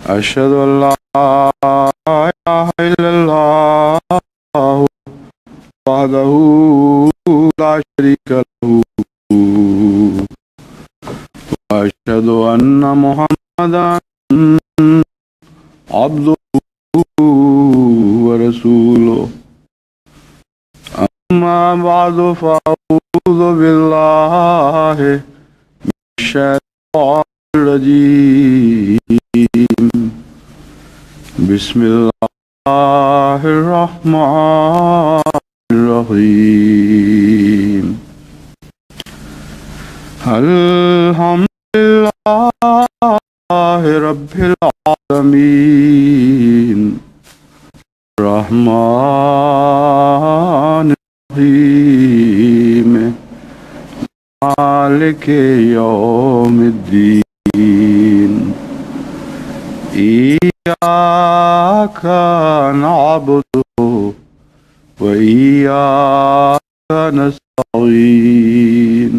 أشهد أن لا إله إلا الله وحده لا شريك له وأشهد أن محمدا عبده ورسوله أما بعد فأعوذ بالله من الشيطان الرجيم بسم الله الرحمن الرحيم الحمد لله رب العالمين الرحمن الرحيم مالك يوم الدين إياك نعبد وإياك نستعين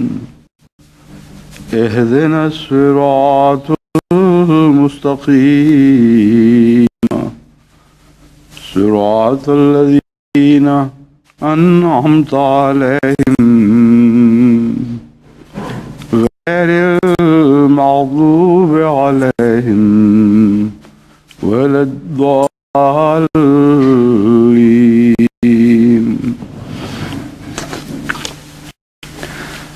اهدنا الصراط المستقيم صراط الذين أنعمت عليهم غير المغضوب عليهم ولا الضالين.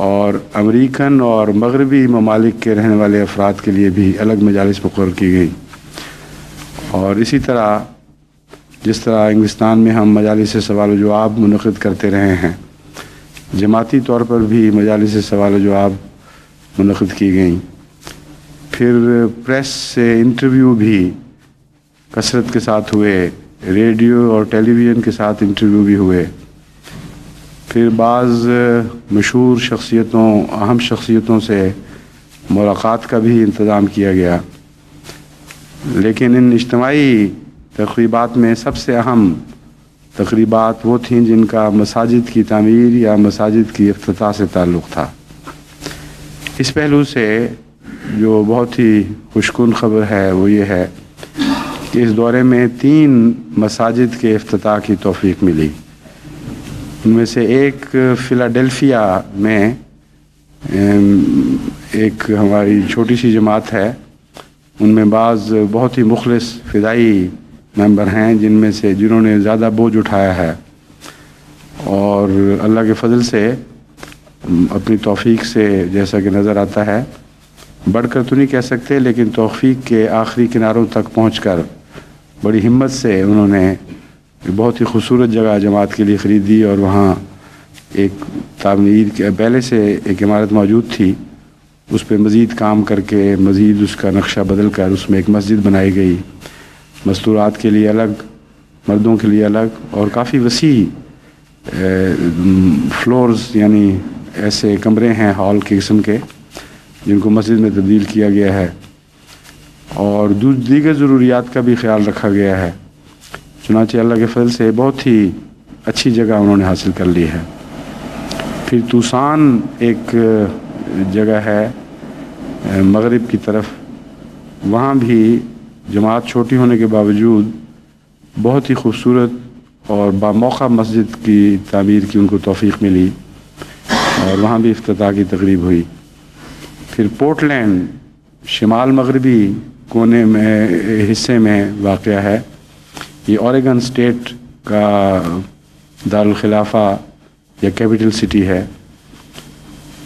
اور امریکن اور مغربی ممالک کے رہنے والے افراد کے لیے بھی الگ مجالس مقرر کی گئیں. اور اسی طرح جس طرح انگلستان میں ہم مجالس سوال و جواب منعقد کرتے رہے ہیں، جماعتی طور پر بھی مجالس سوال و جواب منعقد کی گئیں. پھر پریس سے انٹرویو بھی کثرت کے ساتھ ہوئے، ریڈیو اور ٹیلی ویژن کے ساتھ انٹرویو بھی ہوئے. پھر بعض مشہور شخصیتوں، اہم شخصیتوں سے ملاقات کا بھی انتظام کیا گیا. لیکن ان اجتماعی تقریبات میں سب سے اہم تقریبات وہ تھیں جن کا مساجد کی تعمیر یا مساجد کی افتتاح سے تعلق تھا. اس پہلو سے جو بہت ہی خوشکن خبر ہے وہ یہ ہے کہ اس دورے میں 3 مساجد کے افتتاح کی توفیق ملی. ان میں سے ایک فلاڈیلفیا میں ایک ہماری چھوٹی سی جماعت ہے، ان میں بعض بہت ہی مخلص فدائی ممبر ہیں جنہوں نے زیادہ بوجھ اٹھایا ہے، اور اللہ کے فضل سے اپنی توفیق سے جیسا کہ نظر آتا ہے، بڑھ کر تو نہیں کہہ سکتے لیکن توفیق کے آخری کناروں تک پہنچ کر بڑی ہمت سے انہوں نے بہت ہی خوبصورت جگہ جماعت کے لیے خریدی، اور وہاں ایک تعمیر کے پہلے سے ایک عمارت موجود تھی، اس پہ مزید کام کر کے مزید اس کا نقشہ بدل کر اس میں ایک مسجد بنائی گئی، مستورات کے لیے الگ، مردوں کے لیے الگ، اور کافی وسیع فلورز یعنی ایسے کمرے ہیں ہال کے قسم کے جن کو مسجد میں تبدیل کیا گیا ہے، اور دیگر ضروریات کا بھی خیال رکھا گیا ہے. چنانچہ اللہ کے فضل سے بہت ہی اچھی جگہ انہوں نے حاصل کر لی ہے. پھر توسان ایک جگہ ہے مغرب کی طرف، وہاں بھی جماعت چھوٹی ہونے کے باوجود بہت ہی خوبصورت اور باموقع مسجد کی تعمیر کی ان کو توفیق ملی، اور وہاں بھی افتتاح کی تقریب ہوئی. پھر پورٹلینڈ شمال مغربی کونے میں حصے میں واقع ہے، یہ اوریگن اسٹیٹ کا دارالخلافہ یا کیپٹل سٹی ہے.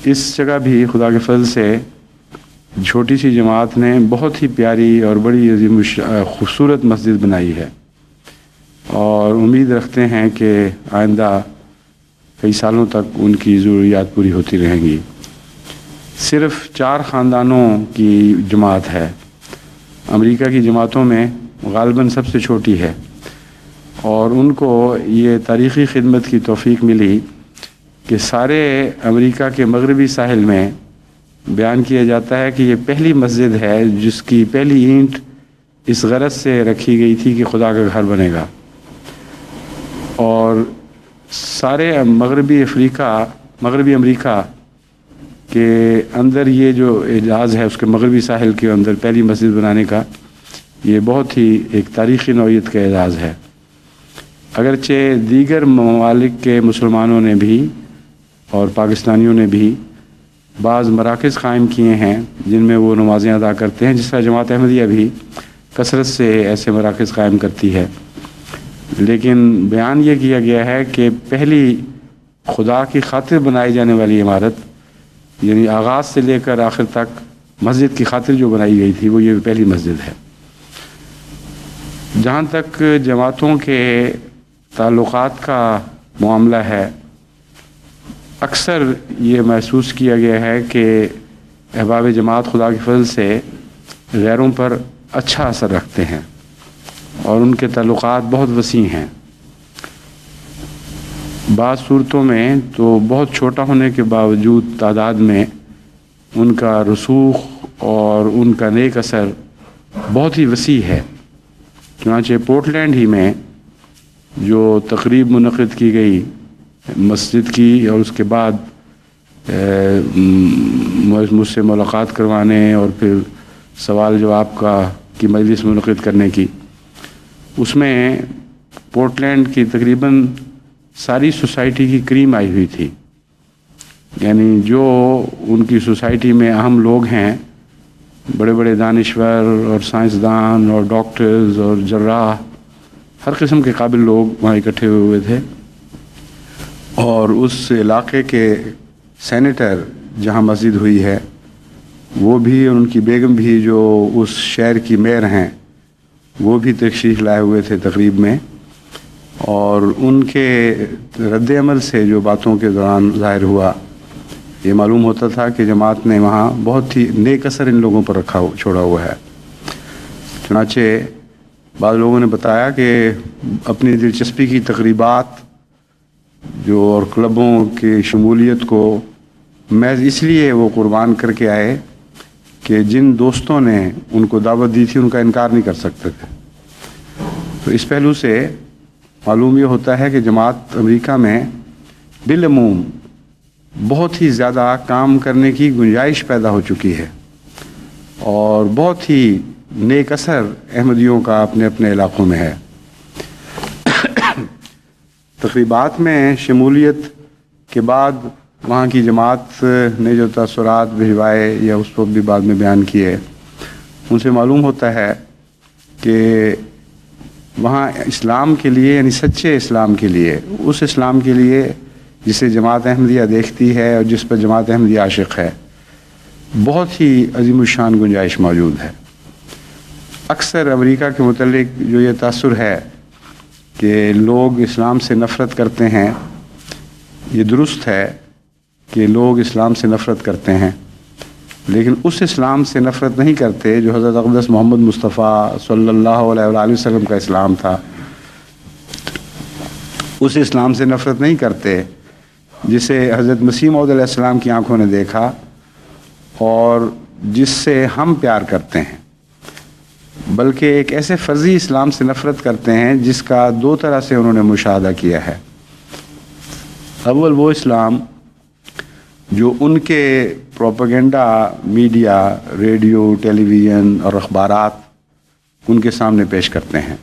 اس جگہ بھی خدا کے فضل سے چھوٹی سی جماعت نے بہت ہی پیاری اور بڑی عظیم خوبصورت مسجد بنائی ہے، اور امید رکھتے ہیں کہ آئندہ کئی سالوں تک ان کی ضروریات پوری ہوتی رہیں گی. صرف 4 خاندانوں کی جماعت ہے، امریکہ کی جماعتوں میں غالباً سب سے چھوٹی ہے، اور ان کو یہ تاریخی خدمت کی توفیق ملی کہ سارے امریکہ کے مغربی ساحل میں بیان کیا جاتا ہے کہ یہ پہلی مسجد ہے جس کی پہلی اینٹ اس غرض سے رکھی گئی تھی کہ خدا کا گھر بنے گا. اور سارے مغربی امریکہ کے اندر یہ جو اعزاز ہے اس کے مغربی ساحل کے اندر پہلی مسجد بنانے کا، یہ بہت ہی ایک تاریخی نوعیت کا اعزاز ہے. اگرچہ دیگر ممالک کے مسلمانوں نے بھی اور پاکستانیوں نے بھی بعض مراکز قائم کیے ہیں جن میں وہ نمازیں ادا کرتے ہیں، جس طرح جماعت احمدیہ بھی کثرت سے ایسے مراکز قائم کرتی ہے، لیکن بیان یہ کیا گیا ہے کہ پہلی خدا کی خاطر بنائی جانے والی عمارت، یعنی آغاز سے لے کر آخر تک مسجد کی خاطر جو بنائی گئی تھی وہ یہ پہلی مسجد ہے. جہاں تک جماعتوں کے تعلقات کا معاملہ ہے، اکثر یہ محسوس کیا گیا ہے کہ احباب جماعت خدا کے فضل سے غیروں پر اچھا اثر رکھتے ہیں اور ان کے تعلقات بہت وسیع ہیں. بعض صورتوں میں تو بہت چھوٹا ہونے کے باوجود تعداد میں ان کا رسوخ اور ان کا نیک اثر بہت ہی وسیع ہے. چنانچہ پورٹلینڈ ہی میں جو تقریب منعقد کی گئی مسجد کی، اور اس کے بعد مجھ سے ملاقات کروانے اور پھر سوال جواب کی مجلس منعقد کرنے کی، اس میں پورٹلینڈ کی تقریباً ساری سوسائٹی کی کریم آئی ہوئی تھی. یعنی جو ان کی سوسائٹی میں اہم لوگ ہیں، بڑے بڑے دانشور اور سائنسدان اور ڈاکٹرز اور جراح، ہر قسم کے قابل لوگ وہاں اکٹھے ہوئے تھے، اور اس علاقے کے سینیٹر جہاں مسجد ہوئی ہے وہ بھی، اور ان کی بیگم بھی جو اس شہر کی میئر ہیں، وہ بھی تشریف لائے ہوئے تھے تقریب میں، اور ان کے رد عمل سے جو باتوں کے دوران ظاہر ہوا، یہ معلوم ہوتا تھا کہ جماعت نے وہاں بہت ہی نیک اثر ان لوگوں پر چھوڑا ہوا ہے۔ چنانچہ بعض لوگوں نے بتایا کہ اپنی دلچسپی کی تقریبات جو اور کلبوں کی شمولیت کو محض اس لیے وہ قربان کر کے آئے کہ جن دوستوں نے ان کو دعوت دی تھی ان کا انکار نہیں کر سکتے تھے۔ تو اس پہلو سے معلوم یہ ہوتا ہے کہ جماعت امریکہ میں بالعموم بہت ہی زیادہ کام کرنے کی گنجائش پیدا ہو چکی ہے، اور بہت ہی نیک اثر احمدیوں کا اپنے اپنے علاقوں میں ہے۔ تقریبات میں شمولیت کے بعد وہاں کی جماعت نے جو تاثرات بھجوائے یا اس وقت بھی بعد میں بیان کیے، ان سے معلوم ہوتا ہے کہ وہاں اسلام کے لیے، یعنی سچے اسلام کے لیے، اس اسلام کے لیے جسے جماعت احمدیہ دیکھتی ہے اور جس پر جماعت احمدیہ عاشق ہے، بہت ہی عظیم الشان گنجائش موجود ہے۔ اکثر امریکہ کے متعلق جو یہ تاثر ہے کہ لوگ اسلام سے نفرت کرتے ہیں، یہ درست ہے کہ لوگ اسلام سے نفرت کرتے ہیں، لیکن اس اسلام سے نفرت نہیں کرتے جو حضرت اقدس محمد مصطفیٰ صلی اللہ علیہ وآلہ وسلم کا اسلام تھا۔ اس اسلام سے نفرت نہیں کرتے جسے حضرت مسیح موعود علیہ السلام کی آنکھوں نے دیکھا اور جس سے ہم پیار کرتے ہیں، بلکہ ایک ایسے فرضی اسلام سے نفرت کرتے ہیں جس کا دو طرح سے انہوں نے مشاہدہ کیا ہے۔ اول وہ اسلام جو ان کے پروپیگنڈا میڈیا، ریڈیو، ٹیلی ویژن اور اخبارات ان کے سامنے پیش کرتے ہیں،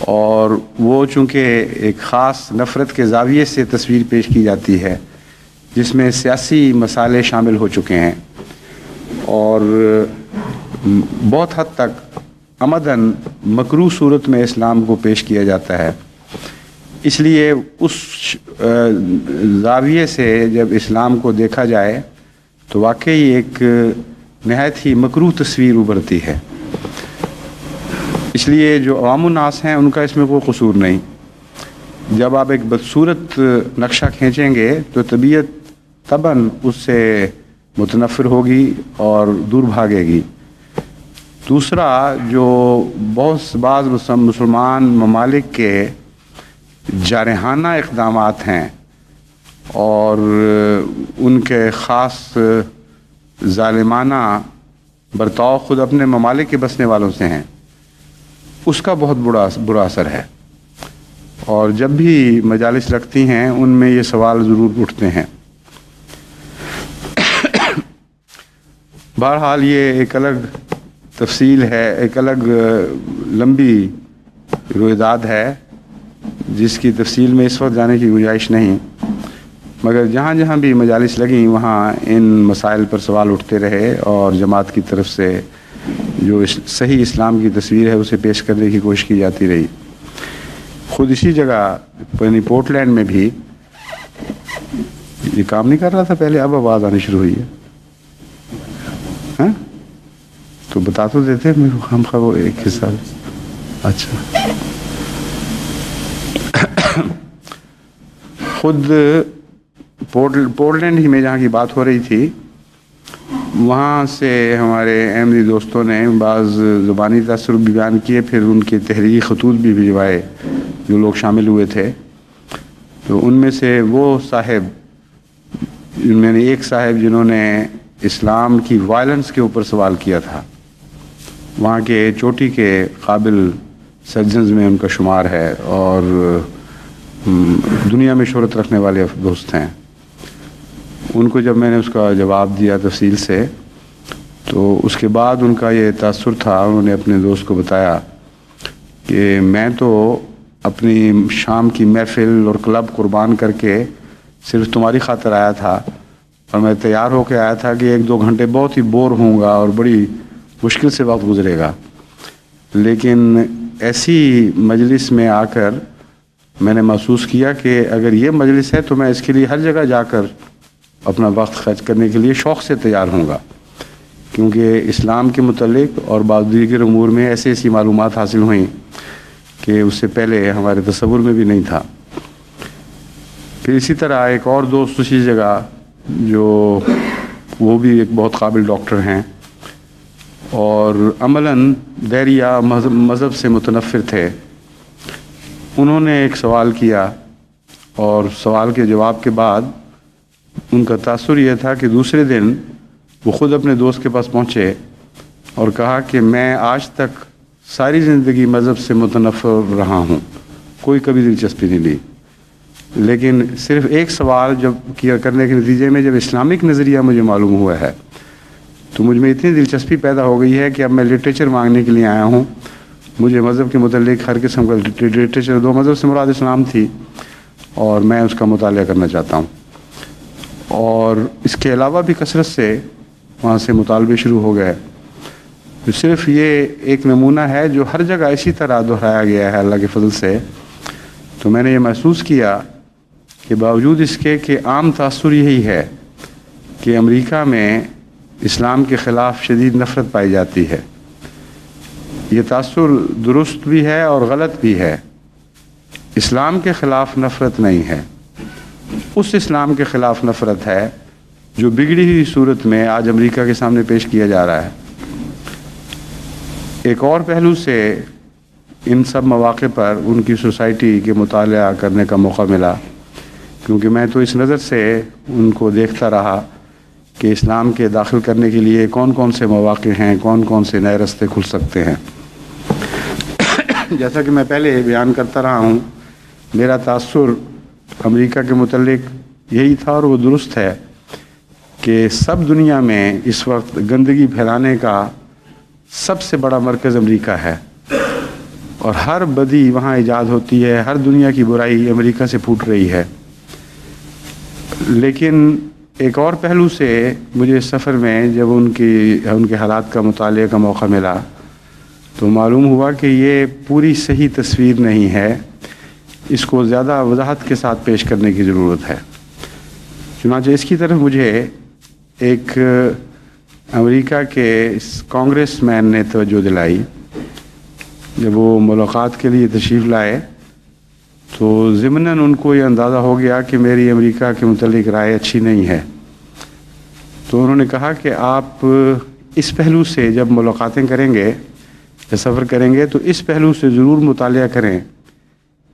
اور وہ چونکہ ایک خاص نفرت کے زاویے سے تصویر پیش کی جاتی ہے جس میں سیاسی مسائل شامل ہو چکے ہیں، اور بہت حد تک عمداً مکروہ صورت میں اسلام کو پیش کیا جاتا ہے۔ اس لیے اس زاویے سے جب اسلام کو دیکھا جائے تو واقعی ایک نہایت ہی مکروہ تصویر ابھرتی ہے۔ اس لیے جو عوام الناس ہیں ان کا اس میں کوئی قصور نہیں۔ جب آپ ایک بدصورت نقشہ کھینچیں گے تو طبیعت طبعاً اس سے متنفر ہوگی اور دور بھاگے گی۔ دوسرا، جو بعض مسلمان ممالک کے جارحانہ اقدامات ہیں اور ان کے خاص ظالمانہ برتاؤ خود اپنے ممالک کے بسنے والوں سے ہیں، اس کا بہت برا اثر ہے، اور جب بھی مجالس لگتی ہیں ان میں یہ سوال ضرور اٹھتے ہیں۔ بہرحال یہ ایک الگ تفصیل ہے، ایک الگ لمبی رویداد ہے جس کی تفصیل میں اس وقت جانے کی گنجائش نہیں، مگر جہاں جہاں بھی مجالس لگیں وہاں ان مسائل پر سوال اٹھتے رہے، اور جماعت کی طرف سے جو صحیح اسلام کی تصویر ہے اسے پیش کرنے کی کوشش کی جاتی رہی۔ خود اسی جگہ یعنی پورٹ لینڈ میں بھی یہ کام نہیں کر رہا تھا پہلے، اب آواز آنی شروع ہوئی ہے، ہاں تو بتا تو دیتے میرے کو، ہم وہ ایک حصہ۔ اچھا، خود پورٹ لینڈ ہی میں جہاں کی بات ہو رہی تھی، وہاں سے ہمارے احمدی دوستوں نے بعض زبانی تاثر بھی بیان کیے، پھر ان کے تحریری خطوط بھی بھجوائے جو لوگ شامل ہوئے تھے۔ تو ان میں سے وہ صاحب، میں نے ایک صاحب جنہوں نے اسلام کی وائلنس کے اوپر سوال کیا تھا، وہاں کے چوٹی کے قابل سرجنز میں ان کا شمار ہے، اور دنیا میں شہرت رکھنے والے دوست ہیں۔ ان کو جب میں نے اس کا جواب دیا تفصیل سے، تو اس کے بعد ان کا یہ تاثر تھا، انہوں نے اپنے دوست کو بتایا کہ میں تو اپنی شام کی محفل اور کلب قربان کر کے صرف تمہاری خاطر آیا تھا، اور میں تیار ہو کے آیا تھا کہ 1-2 گھنٹے بہت ہی بور ہوں گا اور بڑی مشکل سے وقت گزرے گا، لیکن ایسی مجلس میں آ کر میں نے محسوس کیا کہ اگر یہ مجلس ہے تو میں اس کے لیے ہر جگہ جا کر اپنا وقت خرچ کرنے کے لیے شوق سے تیار ہوں گا، کیونکہ اسلام کے متعلق اور بعض دیگر امور میں ایسی ایسی معلومات حاصل ہوئیں کہ اس سے پہلے ہمارے تصور میں بھی نہیں تھا۔ پھر اسی طرح ایک اور دوست اسی جگہ، جو وہ بھی ایک بہت قابل ڈاکٹر ہیں اور عملاً دائریہ مذہب سے متنفر تھے، انہوں نے ایک سوال کیا اور سوال کے جواب کے بعد ان کا تاثر یہ تھا کہ دوسرے دن وہ خود اپنے دوست کے پاس پہنچے اور کہا کہ میں آج تک ساری زندگی مذہب سے متنفر رہا ہوں، کوئی کبھی دلچسپی نہیں لی، لیکن صرف ایک سوال جب کیا کرنے کے نتیجے میں جب اسلامک نظریہ مجھے معلوم ہوا ہے تو مجھ میں اتنی دلچسپی پیدا ہو گئی ہے کہ اب میں لٹریچر مانگنے کے لیے آیا ہوں۔ مجھے مذہب کے متعلق ہر قسم کا لٹریچر، دو مذہب سے مراد اسلام تھی، اور میں اس کا مطالعہ کرنا چاہتا ہوں۔ اور اس کے علاوہ بھی کثرت سے وہاں سے مطالبے شروع ہو گئے۔ صرف یہ ایک نمونہ ہے جو ہر جگہ اسی طرح دہرایا گیا ہے اللہ کے فضل سے۔ تو میں نے یہ محسوس کیا کہ باوجود اس کے کہ عام تاثر یہی ہے کہ امریکہ میں اسلام کے خلاف شدید نفرت پائی جاتی ہے، یہ تاثر درست بھی ہے اور غلط بھی ہے۔ اسلام کے خلاف نفرت نہیں ہے، اس اسلام کے خلاف نفرت ہے جو بگڑی ہوئی صورت میں آج امریکہ کے سامنے پیش کیا جا رہا ہے۔ ایک اور پہلو سے ان سب مواقع پر ان کی سوسائٹی کے مطالعہ کرنے کا موقع ملا، کیونکہ میں تو اس نظر سے ان کو دیکھتا رہا کہ اسلام کے داخل کرنے کے لیے کون کون سے مواقع ہیں، کون کون سے نئے راستے کھل سکتے ہیں۔ جیسا کہ میں پہلے بیان کرتا رہا ہوں، میرا تاثر امریکہ کے متعلق یہی تھا اور وہ درست ہے کہ سب دنیا میں اس وقت گندگی پھیلانے کا سب سے بڑا مرکز امریکہ ہے، اور ہر بدی وہاں ایجاد ہوتی ہے، ہر دنیا کی برائی امریکہ سے پھوٹ رہی ہے۔ لیکن ایک اور پہلو سے مجھے اس سفر میں جب ان کے حالات کا مطالعے کا موقع ملا تو معلوم ہوا کہ یہ پوری صحیح تصویر نہیں ہے، اس کو زیادہ وضاحت کے ساتھ پیش کرنے کی ضرورت ہے۔ چنانچہ اس کی طرف مجھے ایک امریکہ کے کانگریس مین نے توجہ دلائی۔ جب وہ ملاقات کے لیے تشریف لائے تو ضمناً ان کو یہ اندازہ ہو گیا کہ میری امریکہ کے متعلق رائے اچھی نہیں ہے، تو انہوں نے کہا کہ آپ اس پہلو سے جب ملاقاتیں کریں گے یا سفر کریں گے تو اس پہلو سے ضرور مطالعہ کریں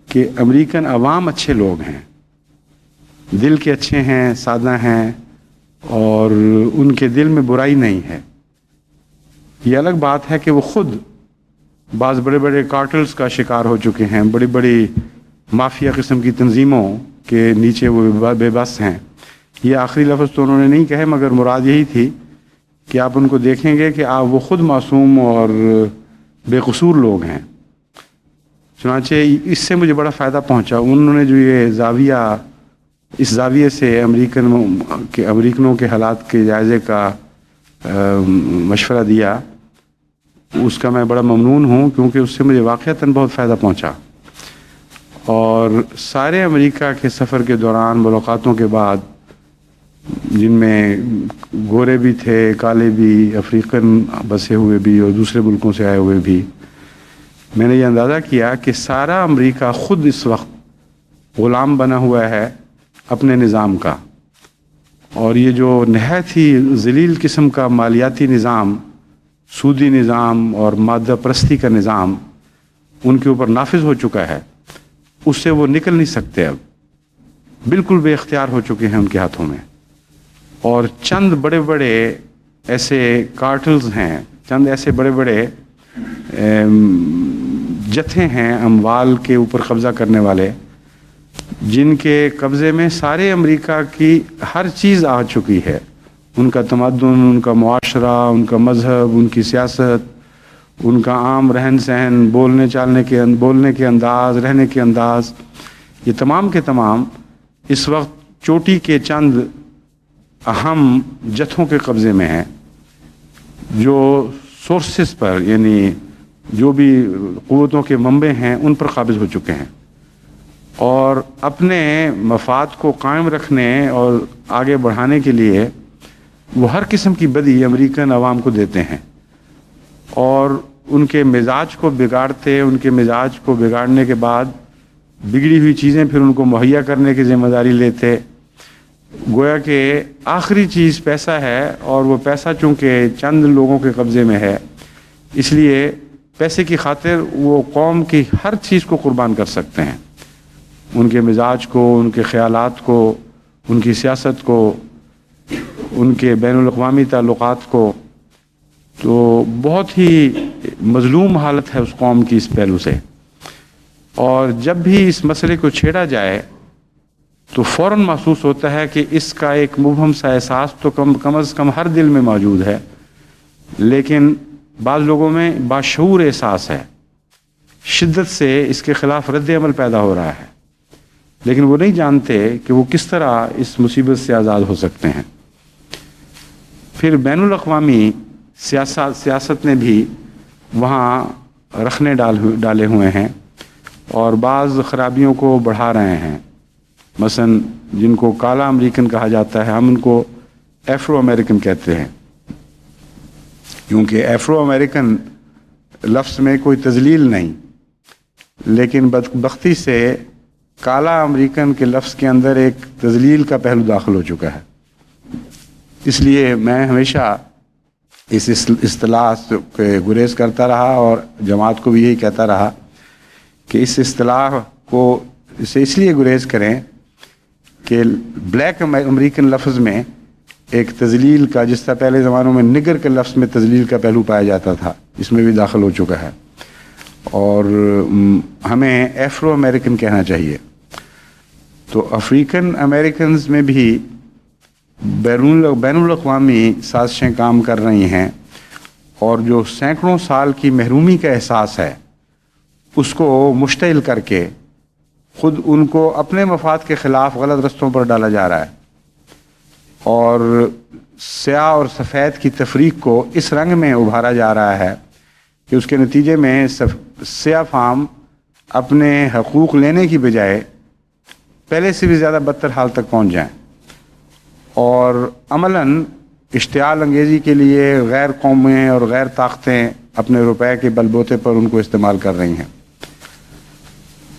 کہ امریکن عوام اچھے لوگ ہیں، دل کے اچھے ہیں، سادہ ہیں، اور ان کے دل میں برائی نہیں ہے۔ یہ الگ بات ہے کہ وہ خود بعض بڑے بڑے کارٹلز کا شکار ہو چکے ہیں، بڑی بڑی مافیا قسم کی تنظیموں کے نیچے وہ بے بس ہیں۔ یہ آخری لفظ تو انہوں نے نہیں کہے، مگر مراد یہی تھی کہ آپ ان کو دیکھیں گے کہ آپ وہ خود معصوم اور بے قصور لوگ ہیں۔ چنانچہ اس سے مجھے بڑا فائدہ پہنچا۔ انہوں نے جو یہ زاویہ، اس زاویے سے امریکنوں کے حالات کے جائزے کا مشورہ دیا، اس کا میں بڑا ممنون ہوں، کیونکہ اس سے مجھے واقعتاً بہت فائدہ پہنچا۔ اور سارے امریکہ کے سفر کے دوران ملاقاتوں کے بعد، جن میں گورے بھی تھے، کالے بھی، افریقن بسے ہوئے بھی اور دوسرے ملکوں سے آئے ہوئے بھی، میں نے یہ اندازہ کیا کہ سارا امریکہ خود اس وقت غلام بنا ہوا ہے اپنے نظام کا، اور یہ جو نہایت ہی ذلیل قسم کا مالیاتی نظام، سودی نظام اور مادہ پرستی کا نظام ان کے اوپر نافذ ہو چکا ہے، اس سے وہ نکل نہیں سکتے، اب بالکل بے اختیار ہو چکے ہیں ان کے ہاتھوں میں۔ اور چند بڑے بڑے ایسے کارٹلز ہیں، چند ایسے بڑے بڑے جتھے ہیں اموال کے اوپر قبضہ کرنے والے، جن کے قبضے میں سارے امریکہ کی ہر چیز آ چکی ہے، ان کا تمدن، ان کا معاشرہ، ان کا مذہب، ان کی سیاست، ان کا عام رہن سہن، بولنے کے انداز، رہنے کے انداز، یہ تمام کے تمام اس وقت چوٹی کے چند اہم جتھوں کے قبضے میں ہیں، جو سورسز پر، یعنی جو بھی قوتوں کے منبع ہیں، ان پر قابض ہو چکے ہیں۔ اور اپنے مفاد کو قائم رکھنے اور آگے بڑھانے کے لیے وہ ہر قسم کی بدی امریکن عوام کو دیتے ہیں اور ان کے مزاج کو بگاڑتے، ان کے مزاج کو بگاڑنے کے بعد بگڑی ہوئی چیزیں پھر ان کو مہیا کرنے کی ذمہ داری لیتے. گویا کہ آخری چیز پیسہ ہے، اور وہ پیسہ چونکہ چند لوگوں کے قبضے میں ہے، اس لیے پیسے کی خاطر وہ قوم کی ہر چیز کو قربان کر سکتے ہیں، ان کے مزاج کو، ان کے خیالات کو، ان کی سیاست کو، ان کے بین الاقوامی تعلقات کو. تو بہت ہی مظلوم حالت ہے اس قوم کی اس پہلو سے. اور جب بھی اس مسئلے کو چھیڑا جائے تو فوراً محسوس ہوتا ہے کہ اس کا ایک مبہم سا احساس تو کم از کم ہر دل میں موجود ہے، لیکن بعض لوگوں میں باشعور احساس ہے، شدت سے اس کے خلاف رد عمل پیدا ہو رہا ہے، لیکن وہ نہیں جانتے کہ وہ کس طرح اس مصیبت سے آزاد ہو سکتے ہیں. پھر بین الاقوامی سیاست نے بھی وہاں رخنے ڈالے ہوئے ہیں اور بعض خرابیوں کو بڑھا رہے ہیں. مثلا جن کو کالا امریکن کہا جاتا ہے، ہم ان کو ایفرو امریکن کہتے ہیں، کیونکہ ایفرو امریکن لفظ میں کوئی تذلیل نہیں، لیکن بدبختی سے کالا امریکن کے لفظ کے اندر ایک تذلیل کا پہلو داخل ہو چکا ہے. اس لیے میں ہمیشہ اس اصطلاح سے گریز کرتا رہا اور جماعت کو بھی یہی کہتا رہا کہ اس اصطلاح کو اس لیے گریز کریں کہ بلیک امریکن لفظ میں ایک تذلیل کا، جس طرح پہلے زمانوں میں نگر کے لفظ میں تذلیل کا پہلو پایا جاتا تھا، اس میں بھی داخل ہو چکا ہے، اور ہمیں ایفرو امریکن کہنا چاہیے. تو افریقن امریکنز میں بھی بین الاقوامی سازشیں کام کر رہی ہیں، اور جو سینکڑوں سال کی محرومی کا احساس ہے اس کو مشتعل کر کے خود ان کو اپنے مفاد کے خلاف غلط رستوں پر ڈالا جا رہا ہے، اور سیاہ اور سفید کی تفریق کو اس رنگ میں ابھارا جا رہا ہے کہ اس کے نتیجے میں سیاہ فام اپنے حقوق لینے کی بجائے پہلے سے بھی زیادہ بدتر حال تک پہنچ جائیں، اور عملاً اشتعال انگیزی کے لیے غیر قومیں اور غیر طاقتیں اپنے روپے کے بل بوتے پر ان کو استعمال کر رہی ہیں.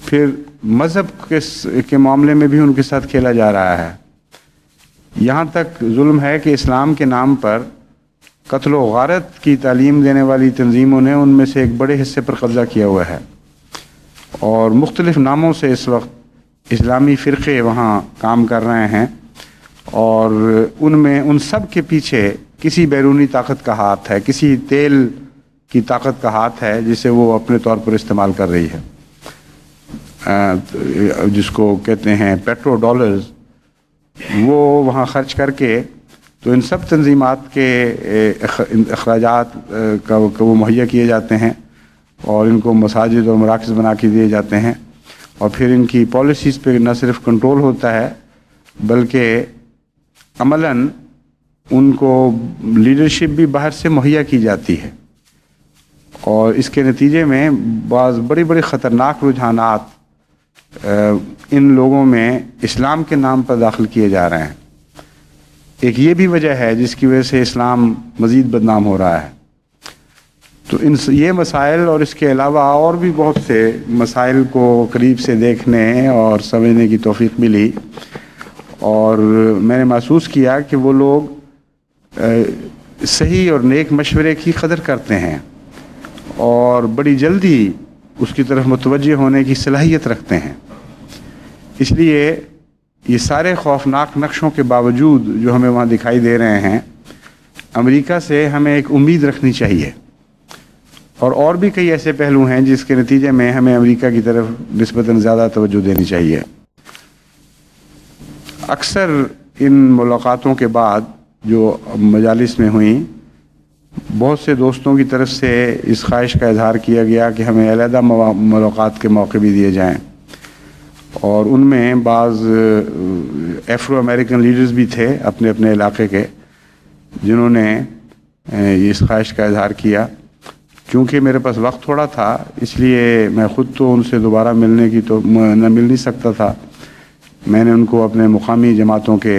پھر مذہب کے معاملے میں بھی ان کے ساتھ کھیلا جا رہا ہے. یہاں تک ظلم ہے کہ اسلام کے نام پر قتل و غارت کی تعلیم دینے والی تنظیموں نے ان میں سے ایک بڑے حصے پر قبضہ کیا ہوا ہے، اور مختلف ناموں سے اس وقت اسلامی فرقے وہاں کام کر رہے ہیں، اور ان میں ان سب کے پیچھے کسی بیرونی طاقت کا ہاتھ ہے، کسی تیل کی طاقت کا ہاتھ ہے جسے وہ اپنے طور پر استعمال کر رہی ہے، جس کو کہتے ہیں پیٹرو ڈالرز. وہ وہاں خرچ کر کے تو ان سب تنظیمات کے اخراجات کا وہ مہیا کیے جاتے ہیں، اور ان کو مساجد اور مراکز بنا کے دیے جاتے ہیں، اور پھر ان کی پالیسیز پہ نہ صرف کنٹرول ہوتا ہے بلکہ عملاً ان کو لیڈرشپ بھی باہر سے مہیا کی جاتی ہے، اور اس کے نتیجے میں بعض بڑی بڑی خطرناک رجحانات ان لوگوں میں اسلام کے نام پر داخل کیے جا رہے ہیں. ایک یہ بھی وجہ ہے جس کی وجہ سے اسلام مزید بدنام ہو رہا ہے. تو یہ مسائل اور اس کے علاوہ اور بھی بہت سے مسائل کو قریب سے دیکھنے اور سمجھنے کی توفیق ملی، اور میں نے محسوس کیا کہ وہ لوگ صحیح اور نیک مشورے کی قدر کرتے ہیں اور بڑی جلدی اس کی طرف متوجہ ہونے کی صلاحیت رکھتے ہیں. اس لیے یہ سارے خوفناک نقشوں کے باوجود جو ہمیں وہاں دکھائی دے رہے ہیں، امریکہ سے ہمیں ایک امید رکھنی چاہیے، اور بھی کئی ایسے پہلو ہیں جس کے نتیجے میں ہمیں امریکہ کی طرف نسبتاً زیادہ توجہ دینی چاہیے. اکثر ان ملاقاتوں کے بعد جو مجالس میں ہوئیں، بہت سے دوستوں کی طرف سے اس خواہش کا اظہار کیا گیا کہ ہمیں علیحدہ ملاقات کے موقع بھی دیے جائیں، اور ان میں بعض ایفرو امریکن لیڈرز بھی تھے اپنے اپنے علاقے کے، جنہوں نے اس خواہش کا اظہار کیا کیونکہ میرے پاس وقت تھوڑا تھا اس لیے میں خود تو ان سے دوبارہ ملنے کی تو نہ مل نہیں سکتا تھا. میں نے ان کو اپنے مقامی جماعتوں کے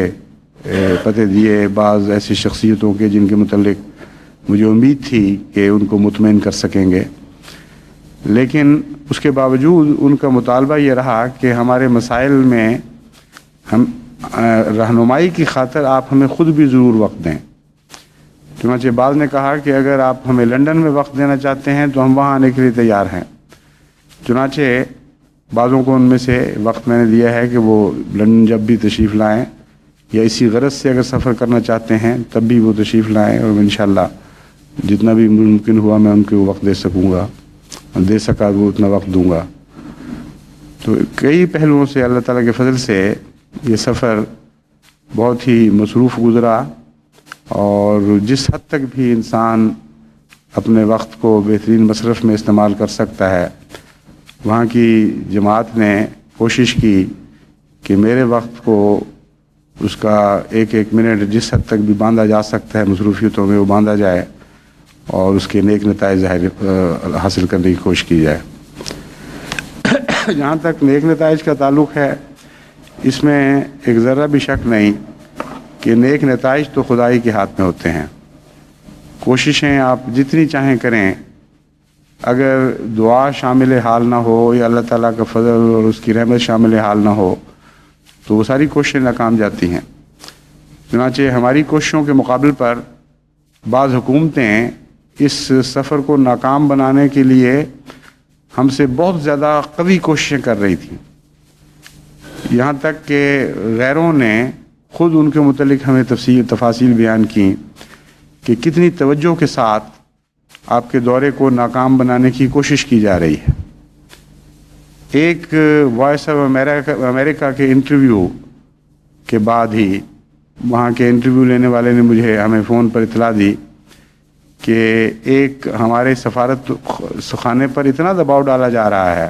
پتے دیے، بعض ایسی شخصیتوں کے جن کے متعلق مجھے امید تھی کہ ان کو مطمئن کر سکیں گے. لیکن اس کے باوجود ان کا مطالبہ یہ رہا کہ ہمارے مسائل میں ہم رہنمائی کی خاطر آپ ہمیں خود بھی ضرور وقت دیں. چنانچہ بعض نے کہا کہ اگر آپ ہمیں لنڈن میں وقت دینا چاہتے ہیں تو ہم وہاں آنے کے لیے تیار ہیں. چنانچہ بعضوں کو ان میں سے وقت میں نے دیا ہے کہ وہ لنڈن جب بھی تشریف لائیں یا اسی غرض سے اگر سفر کرنا چاہتے ہیں تب بھی وہ تشریف لائیں، اور انشاءاللہ جتنا بھی ممکن ہوا میں ان کو وقت دے سکوں گا، دے سکا وہ اتنا وقت دوں گا. تو کئی پہلوؤں سے اللہ تعالیٰ کے فضل سے یہ سفر بہت ہی مصروف گزرا، اور جس حد تک بھی انسان اپنے وقت کو بہترین مصرف میں استعمال کر سکتا ہے، وہاں کی جماعت نے کوشش کی کہ میرے وقت کو اس کا ایک ایک منٹ جس حد تک بھی باندھا جا سکتا ہے مصروفیتوں میں وہ باندھا جائے اور اس کے نیک نتائج حاصل کرنے کی کوشش کی جائے. جہاں تک نیک نتائج کا تعلق ہے، اس میں ایک ذرہ بھی شک نہیں کہ نیک نتائج تو خدائی کے ہاتھ میں ہوتے ہیں. کوششیں آپ جتنی چاہیں کریں، اگر دعا شامل حال نہ ہو یا اللہ تعالیٰ کا فضل اور اس کی رحمت شامل حال نہ ہو تو وہ ساری کوششیں ناکام جاتی ہیں. چنانچہ ہماری کوششوں کے مقابل پر بعض حکومتیں اس سفر کو ناکام بنانے کے لیے ہم سے بہت زیادہ قوی کوششیں کر رہی تھیں، یہاں تک کہ غیروں نے خود ان کے متعلق ہمیں تفاصیل بیان کی کہ کتنی توجہ کے ساتھ آپ کے دورے کو ناکام بنانے کی کوشش کی جا رہی ہے. ایک وائس آف امریکہ کے انٹرویو کے بعد ہی وہاں کے انٹرویو لینے والے نے ہمیں فون پر اطلاع دی کہ ایک ہمارے سفارت خانے پر اتنا دباؤ ڈالا جا رہا ہے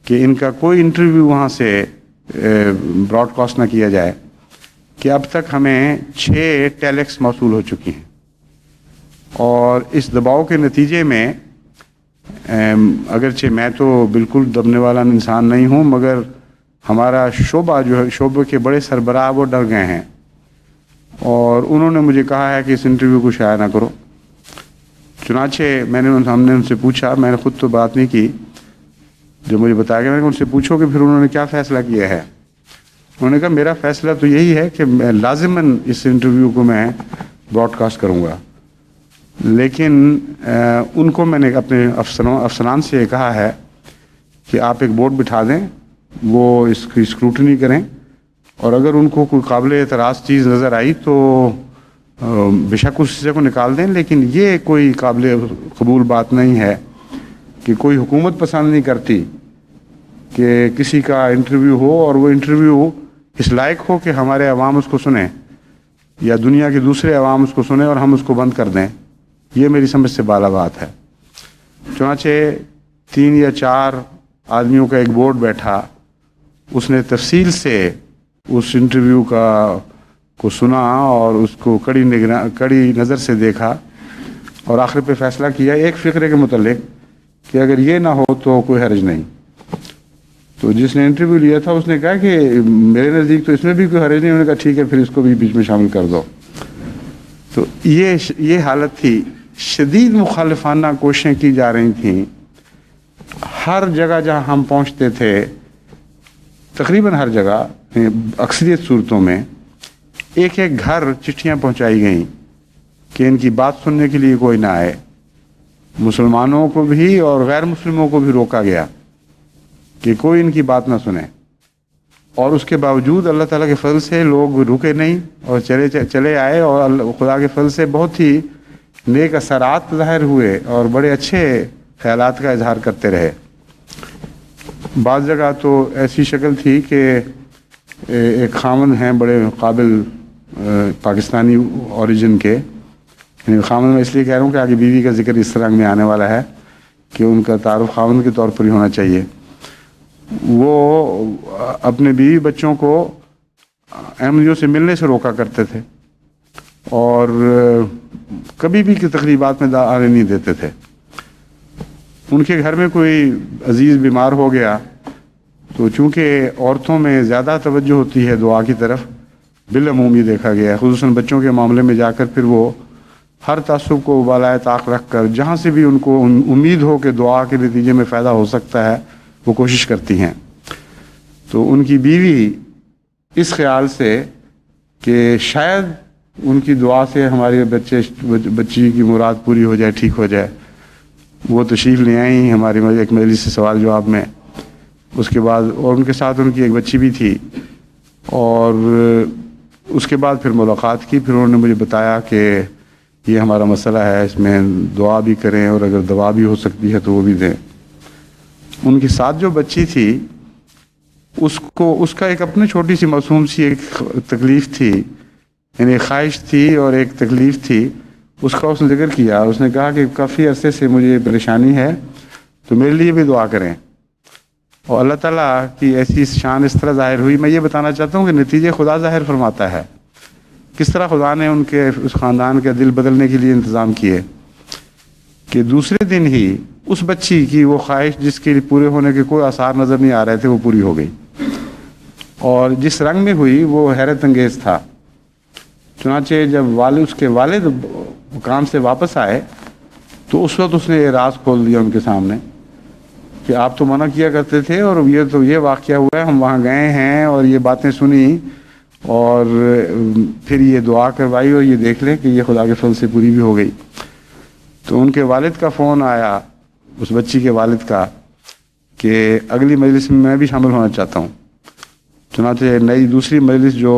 کہ ان کا کوئی انٹرویو وہاں سے براڈ کاسٹ نہ کیا جائے، کہ اب تک ہمیں 6 ٹیلیکس موصول ہو چکی ہیں. اور اس دباؤ کے نتیجے میں اگرچہ میں تو بالکل دبنے والا انسان نہیں ہوں، مگر ہمارا شعبہ جو ہے، شعبے کے بڑے سربراہ وہ ڈر گئے ہیں، اور انہوں نے مجھے کہا ہے کہ اس انٹرویو کو شائع نہ کرو. چنانچہ ہم نے ان سے پوچھا، میں نے خود تو بات نہیں کی، جو مجھے بتایا گیا میں نے ان سے پوچھو کہ پھر انہوں نے کیا فیصلہ کیا ہے. انہوں نے کہا میرا فیصلہ تو یہی ہے کہ میں لازماً اس انٹرویو کو میں براڈ کاسٹ کروں گا، لیکن ان کو میں نے اپنے افسران سے کہا ہے کہ آپ ایک بورڈ بٹھا دیں، وہ اس کی اسکروٹنی کریں، اور اگر ان کو کوئی قابل اعتراض چیز نظر آئی تو بے شک اس چیزیں کو نکال دیں. لیکن یہ کوئی قابل قبول بات نہیں ہے کہ کوئی حکومت پسند نہیں کرتی کہ کسی کا انٹرویو ہو اور وہ انٹرویو اس لائق ہو کہ ہمارے عوام اس کو سنیں یا دنیا کے دوسرے عوام اس کو سنیں اور ہم اس کو بند کر دیں. یہ میری سمجھ سے بالا بات ہے. چنانچہ 3 یا 4 آدمیوں کا ایک بورڈ بیٹھا، اس نے تفصیل سے اس انٹرویو کو سنا اور اس کو کڑی نظر سے دیکھا، اور آخر پہ فیصلہ کیا ایک فقرے کے متعلق کہ اگر یہ نہ ہو تو کوئی حرج نہیں. تو جس نے انٹرویو لیا تھا اس نے کہا کہ میرے نزدیک تو اس میں بھی کوئی حرج نہیں. انہوں نے کہا ٹھیک ہے پھر اس کو بھی بیچ میں شامل کر دو. تو یہ حالت تھی. شدید مخالفانہ کوششیں کی جا رہی تھیں. ہر جگہ جہاں ہم پہنچتے تھے، تقریباً ہر جگہ اکثریت صورتوں میں ایک گھر چٹھیاں پہنچائی گئیں کہ ان کی بات سننے کے لیے کوئی نہ آئے. مسلمانوں کو بھی اور غیر مسلموں کو بھی روکا گیا کہ کوئی ان کی بات نہ سنے، اور اس کے باوجود اللہ تعالیٰ کے فضل سے لوگ رکے نہیں اور چلے آئے، اور خدا کے فضل سے بہت ہی نیک اثرات ظاہر ہوئے اور بڑے اچھے خیالات کا اظہار کرتے رہے. بعض جگہ تو ایسی شکل تھی کہ ایک خاوند ہیں بڑے قابل پاکستانی اوریجن کے، یعنی خاوند میں اس لیے کہہ رہا ہوں کہ آگے بیوی کا ذکر اس طرح میں آنے والا ہے کہ ان کا تعارف خاوند کے طور پر ہی ہونا چاہیے. وہ اپنے بیوی بچوں کو احمدیوں سے ملنے سے روکا کرتے تھے اور کبھی بھی کی تقریبات میں آنے نہیں دیتے تھے. ان کے گھر میں کوئی عزیز بیمار ہو گیا تو چونکہ عورتوں میں زیادہ توجہ ہوتی ہے دعا کی طرف، بالعموم یہ دیکھا گیا ہے، خصوصاً بچوں کے معاملے میں جا کر پھر وہ ہر تعصب کو بالائے طاق رکھ کر جہاں سے بھی ان کو امید ہو کہ دعا کے نتیجے میں فائدہ ہو سکتا ہے وہ کوشش کرتی ہیں۔ تو ان کی بیوی اس خیال سے کہ شاید ان کی دعا سے ہمارے بچی کی مراد پوری ہو جائے، ٹھیک ہو جائے، وہ تشریف لے آئیں ہماری ایک مجلس سے سوال جواب میں۔ اس کے بعد اور ان کے ساتھ ان کی ایک بچی بھی تھی، اور اس کے بعد پھر ملاقات کی۔ پھر انہوں نے مجھے بتایا کہ یہ ہمارا مسئلہ ہے، اس میں دعا بھی کریں اور اگر دوا بھی ہو سکتی ہے تو وہ بھی دیں۔ ان کے ساتھ جو بچی تھی اس کا ایک اپنی چھوٹی سی معصوم سی ایک تکلیف تھی، یعنی ایک خواہش تھی اور ایک تکلیف تھی، اس کا اس نے ذکر کیا۔ اس نے کہا کہ کافی عرصے سے مجھے پریشانی ہے تو میرے لیے بھی دعا کریں، اور اللہ تعالیٰ کی ایسی شان اس طرح ظاہر ہوئی۔ میں یہ بتانا چاہتا ہوں کہ نتیجے خدا ظاہر فرماتا ہے، کس طرح خدا نے ان کے اس خاندان کے دل بدلنے کے لیے انتظام کیے کہ دوسرے دن ہی اس بچی کی وہ خواہش جس کے پورے ہونے کے کوئی آثار نظر نہیں آ رہے تھے وہ پوری ہو گئی، اور جس رنگ میں ہوئی وہ حیرت انگیز تھا۔ چنانچہ جب اس کے والد کام سے واپس آئے تو اس وقت اس نے یہ راز کھول دیا ان کے سامنے کہ آپ تو منع کیا کرتے تھے، اور یہ واقعہ ہوا ہے، ہم وہاں گئے ہیں اور یہ باتیں سنی اور پھر یہ دعا کروائی، اور یہ دیکھ لیں کہ یہ خدا کے فضل سے پوری بھی ہو گئی۔ تو ان کے والد کا فون آیا، اس بچی کے والد کا، کہ اگلی مجلس میں میں بھی شامل ہونا چاہتا ہوں۔ چنانچہ نئی دوسری مجلس جو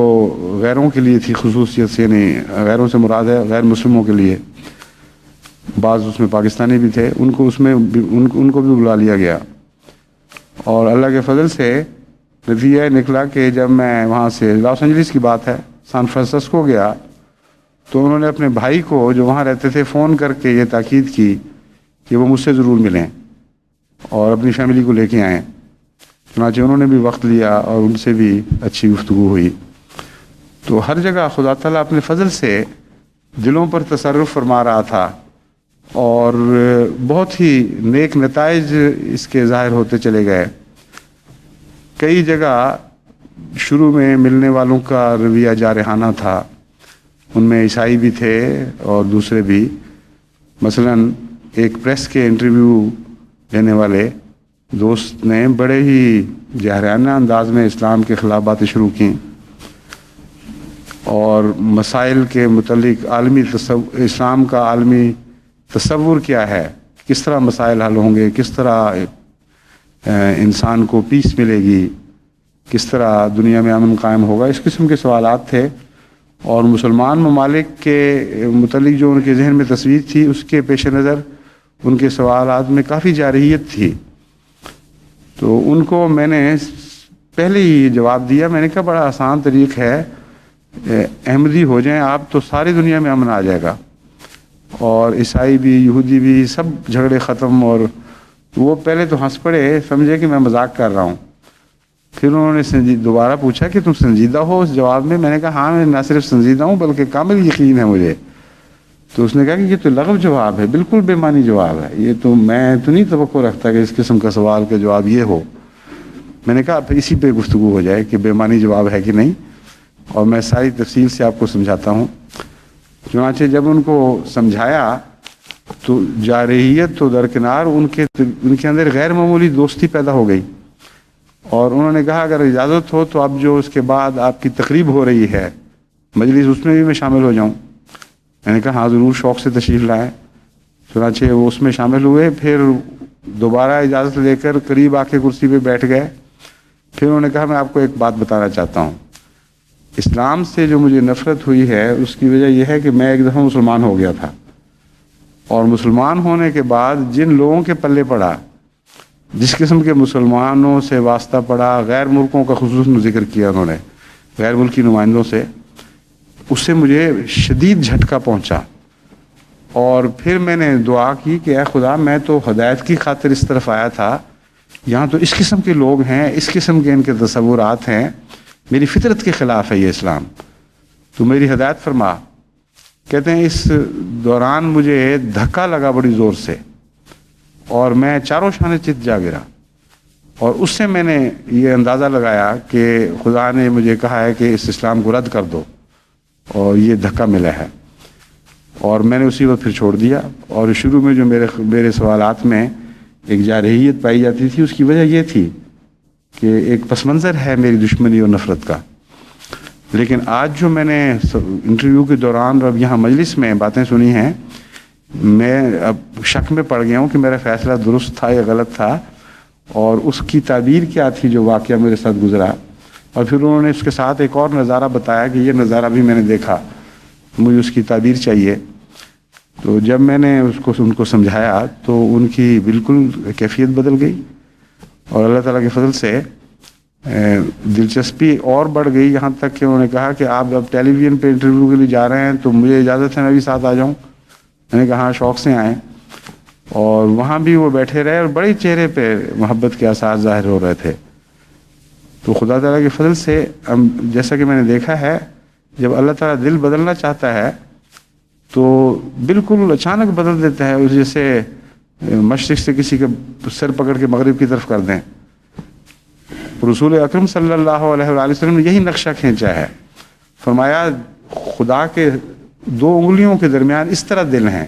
غیروں کے لیے تھی خصوصیت سے، یعنی غیروں سے مراد ہے غیر مسلموں کے لیے، بعض اس میں پاکستانی بھی تھے، ان کو بھی بلا لیا گیا، اور اللہ کے فضل سے نتیجہ نکلا کہ جب میں وہاں سے لاس اینجلس کی بات ہے سان فرانسسکو گیا تو انہوں نے اپنے بھائی کو جو وہاں رہتے تھے فون کر کے یہ تاکید کی کہ وہ مجھ سے ضرور ملیں اور اپنی فیملی کو لے کے آئیں۔ چنانچہ انہوں نے بھی وقت لیا اور ان سے بھی اچھی گفتگو ہوئی۔ تو ہر جگہ خدا تعالیٰ اپنے فضل سے دلوں پر تصرف فرما رہا تھا، اور بہت ہی نیک نتائج اس کے ظاہر ہوتے چلے گئے۔ کئی جگہ شروع میں ملنے والوں کا رویہ جارحانہ تھا، ان میں عیسائی بھی تھے اور دوسرے بھی۔ مثلاً ایک پریس کے انٹرویو لینے والے دوست نے بڑے ہی جارحانہ انداز میں اسلام کے خلاف باتیں شروع کیں، اور مسائل کے متعلق اسلام کا عالمی تصور کیا ہے، کس طرح مسائل حل ہوں گے، کس طرح انسان کو پیس ملے گی، کس طرح دنیا میں امن قائم ہوگا، اس قسم کے سوالات تھے۔ اور مسلمان ممالک کے متعلق جو ان کے ذہن میں تصویر تھی اس کے پیش نظر ان کے سوالات میں کافی جارحیت تھی۔ تو ان کو میں نے پہلے ہی جواب دیا، میں نے کہا بڑا آسان طریق ہے، احمدی ہو جائیں آپ تو ساری دنیا میں امن آ جائے گا، اور عیسائی بھی یہودی بھی سب جھگڑے ختم۔ اور وہ پہلے تو ہنس پڑے، سمجھے کہ میں مذاق کر رہا ہوں۔ پھر انہوں نے دوبارہ پوچھا کہ تم سنجیدہ ہو اس جواب میں؟ میں نے کہا ہاں میں نہ صرف سنجیدہ ہوں بلکہ کامل یقین ہے مجھے۔ تو اس نے کہا کہ یہ تو لغو جواب ہے، بالکل بے معنی جواب ہے، یہ تو میں تو نہیں توقع رکھتا کہ اس قسم کا سوال کا جواب یہ ہو۔ میں نے کہا پھر اسی پہ گفتگو ہو جائے کہ بے معنی جواب ہے کہ نہیں، اور میں ساری تفصیل سے آپ کو سمجھاتا ہوں۔ چنانچہ جب ان کو سمجھایا تو جارحیت تو درکنار، ان کے اندر غیر معمولی دوستی پیدا ہو گئی، اور انہوں نے کہا اگر اجازت ہو تو اب جو اس کے بعد آپ کی تقریب ہو رہی ہے مجلس، اس میں بھی میں شامل ہو جاؤں۔ میں نے کہا ہاں ضرور، شوق سے تشریف لائیں۔ چنانچہ وہ اس میں شامل ہوئے، پھر دوبارہ اجازت لے کر قریب آ کے کرسی پہ بیٹھ گئے۔ پھر انہوں نے کہا میں آپ کو ایک بات بتانا چاہتا ہوں، اسلام سے جو مجھے نفرت ہوئی ہے اس کی وجہ یہ ہے کہ میں ایک دفعہ مسلمان ہو گیا تھا، اور مسلمان ہونے کے بعد جن لوگوں کے پلے پڑا، جس قسم کے مسلمانوں سے واسطہ پڑا، غیر ملکوں کا خصوصاً ذکر کیا انہوں نے، غیر ملکی نمائندوں سے، اس سے مجھے شدید جھٹکا پہنچا۔ اور پھر میں نے دعا کی کہ اے خدا، میں تو ہدایت کی خاطر اس طرف آیا تھا، یہاں تو اس قسم کے لوگ ہیں، اس قسم کے ان کے تصورات ہیں، میری فطرت کے خلاف ہے یہ اسلام، تو میری ہدایت فرما۔ کہتے ہیں اس دوران مجھے دھکا لگا بڑی زور سے، اور میں چاروں شانے چت جا گرا، اور اس سے میں نے یہ اندازہ لگایا کہ خدا نے مجھے کہا ہے کہ اس اسلام کو رد کر دو، اور یہ دھکا ملا ہے، اور میں نے اسی وقت پھر چھوڑ دیا۔ اور شروع میں جو میرے سوالات میں ایک جارحیت پائی جاتی تھی، اس کی وجہ یہ تھی کہ ایک پس منظر ہے میری دشمنی اور نفرت کا۔ لیکن آج جو میں نے انٹرویو کے دوران اور اب یہاں مجلس میں باتیں سنی ہیں، میں اب شک میں پڑ گیا ہوں کہ میرا فیصلہ درست تھا یا غلط تھا، اور اس کی تعبیر کیا تھی جو واقعہ میرے ساتھ گزرا۔ اور پھر انہوں نے اس کے ساتھ ایک اور نظارہ بتایا کہ یہ نظارہ بھی میں نے دیکھا، مجھے اس کی تعبیر چاہیے۔ تو جب میں نے ان کو سمجھایا تو ان کی بالکل کیفیت بدل گئی، اور اللہ تعالیٰ کے فضل سے دلچسپی اور بڑھ گئی، یہاں تک کہ انہوں نے کہا کہ آپ اب ٹیلی ویژن پہ انٹرویو کے لیے جا رہے ہیں تو مجھے اجازت ہے میں بھی ساتھ آ جاؤں۔ میں نے کہا ہاں، شوق سے آئیں۔ اور وہاں بھی وہ بیٹھے رہے، اور بڑے چہرے پہ محبت کے آثار ظاہر ہو رہے تھے۔ تو خدا تعالیٰ کے فضل سے جیسا کہ میں نے دیکھا ہے، جب اللہ تعالیٰ دل بدلنا چاہتا ہے تو بالکل اچانک بدل دیتا ہے، جیسے مشرق سے کسی کا سر پکڑ کے مغرب کی طرف کر دیں۔ رسول اکرم صلی اللہ علیہ وآلہ وسلم نے یہی نقشہ کھینچا ہے، فرمایا خدا کے دو انگلیوں کے درمیان اس طرح دل ہیں،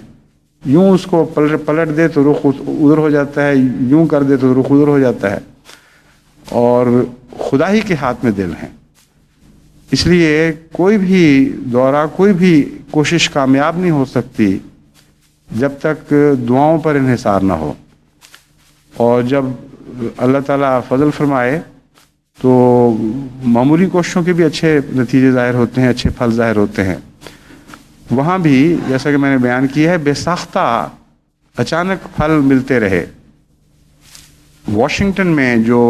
یوں اس کو پلٹ دے تو رخ ادھر ہو جاتا ہے، یوں کر دے تو رخ ادھر ہو جاتا ہے، اور خدا ہی کے ہاتھ میں دل ہیں۔ اس لیے کوئی بھی دورہ، کوئی بھی کوشش کامیاب نہیں ہو سکتی جب تک دعاؤں پر انحصار نہ ہو، اور جب اللہ تعالیٰ فضل فرمائے تو معمولی کوششوں کے بھی اچھے نتیجے ظاہر ہوتے ہیں، اچھے پھل ظاہر ہوتے ہیں۔ وہاں بھی جیسا کہ میں نے بیان کیا ہے، بے ساختہ اچانک پھل ملتے رہے۔ واشنگٹن میں جو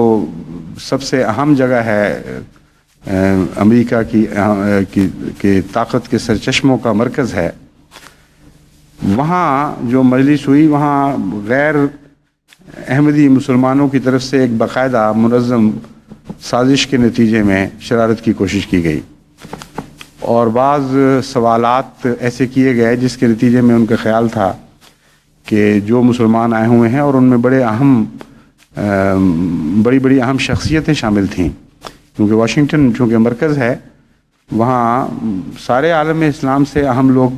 سب سے اہم جگہ ہے، امریکہ کی طاقت کے سرچشموں کا مرکز ہے، وہاں جو مجلس ہوئی، وہاں غیر احمدی مسلمانوں کی طرف سے ایک باقاعدہ منظم سازش کے نتیجے میں شرارت کی کوشش کی گئی، اور بعض سوالات ایسے کیے گئے جس کے نتیجے میں ان کا خیال تھا کہ جو مسلمان آئے ہوئے ہیں، اور ان میں بڑی اہم شخصیتیں شامل تھیں، کیونکہ واشنگٹن چونکہ مرکز ہے، وہاں سارے عالم اسلام سے اہم لوگ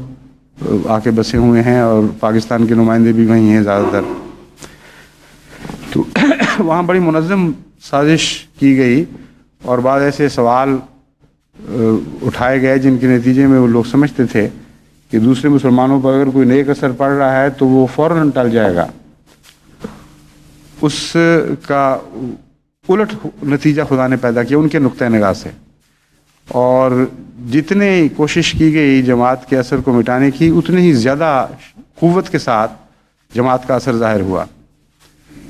آ کے بسے ہوئے ہیں، اور پاکستان کے نمائندے بھی وہیں ہیں زیادہ تر۔ تو وہاں بڑی منظم سازش کی گئی، اور بعض ایسے سوال اٹھائے گئے جن کے نتیجے میں وہ لوگ سمجھتے تھے کہ دوسرے مسلمانوں پر اگر کوئی نیک اثر پڑ رہا ہے تو وہ فوراً ٹل جائے گا۔ اس کا الٹ نتیجہ خدا نے پیدا کیا ان کے نقطۂ نگاہ سے، اور جتنی کوشش کی گئی جماعت کے اثر کو مٹانے کی، اتنی ہی زیادہ قوت کے ساتھ جماعت کا اثر ظاہر ہوا۔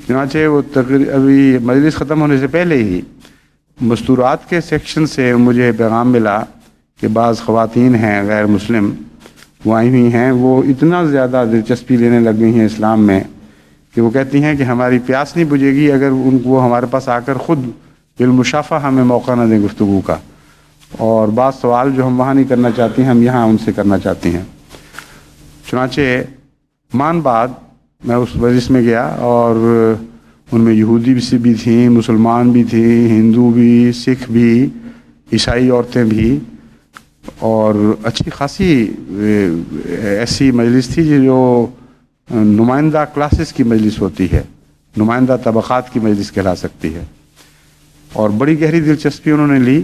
چنانچہ وہ ابھی مجلس ختم ہونے سے پہلے ہی مستورات کے سیکشن سے مجھے پیغام ملا کہ بعض خواتین ہیں غیر مسلم، وہ آئی ہوئی ہیں، وہ اتنا زیادہ دلچسپی لینے لگ گئی ہیں اسلام میں کہ وہ کہتی ہیں کہ ہماری پیاس نہیں بجھے گی اگر وہ ہمارے پاس آ کر خود بالمشافہ ہمیں موقع نہ دیں گفتگو کا، اور بعض سوال جو ہم وہاں نہیں کرنا چاہتے ہیں ہم یہاں ان سے کرنا چاہتے ہیں۔ چنانچہ مان بعد میں اس مجلس میں گیا، اور ان میں یہودی بھی تھیں، مسلمان بھی تھیں، ہندو بھی، سکھ بھی، عیسائی عورتیں بھی، اور اچھی خاصی ایسی مجلس تھی جو نمائندہ کلاسز کی مجلس ہوتی ہے، نمائندہ طبقات کی مجلس کہلا سکتی ہے، اور بڑی گہری دلچسپی انہوں نے لی۔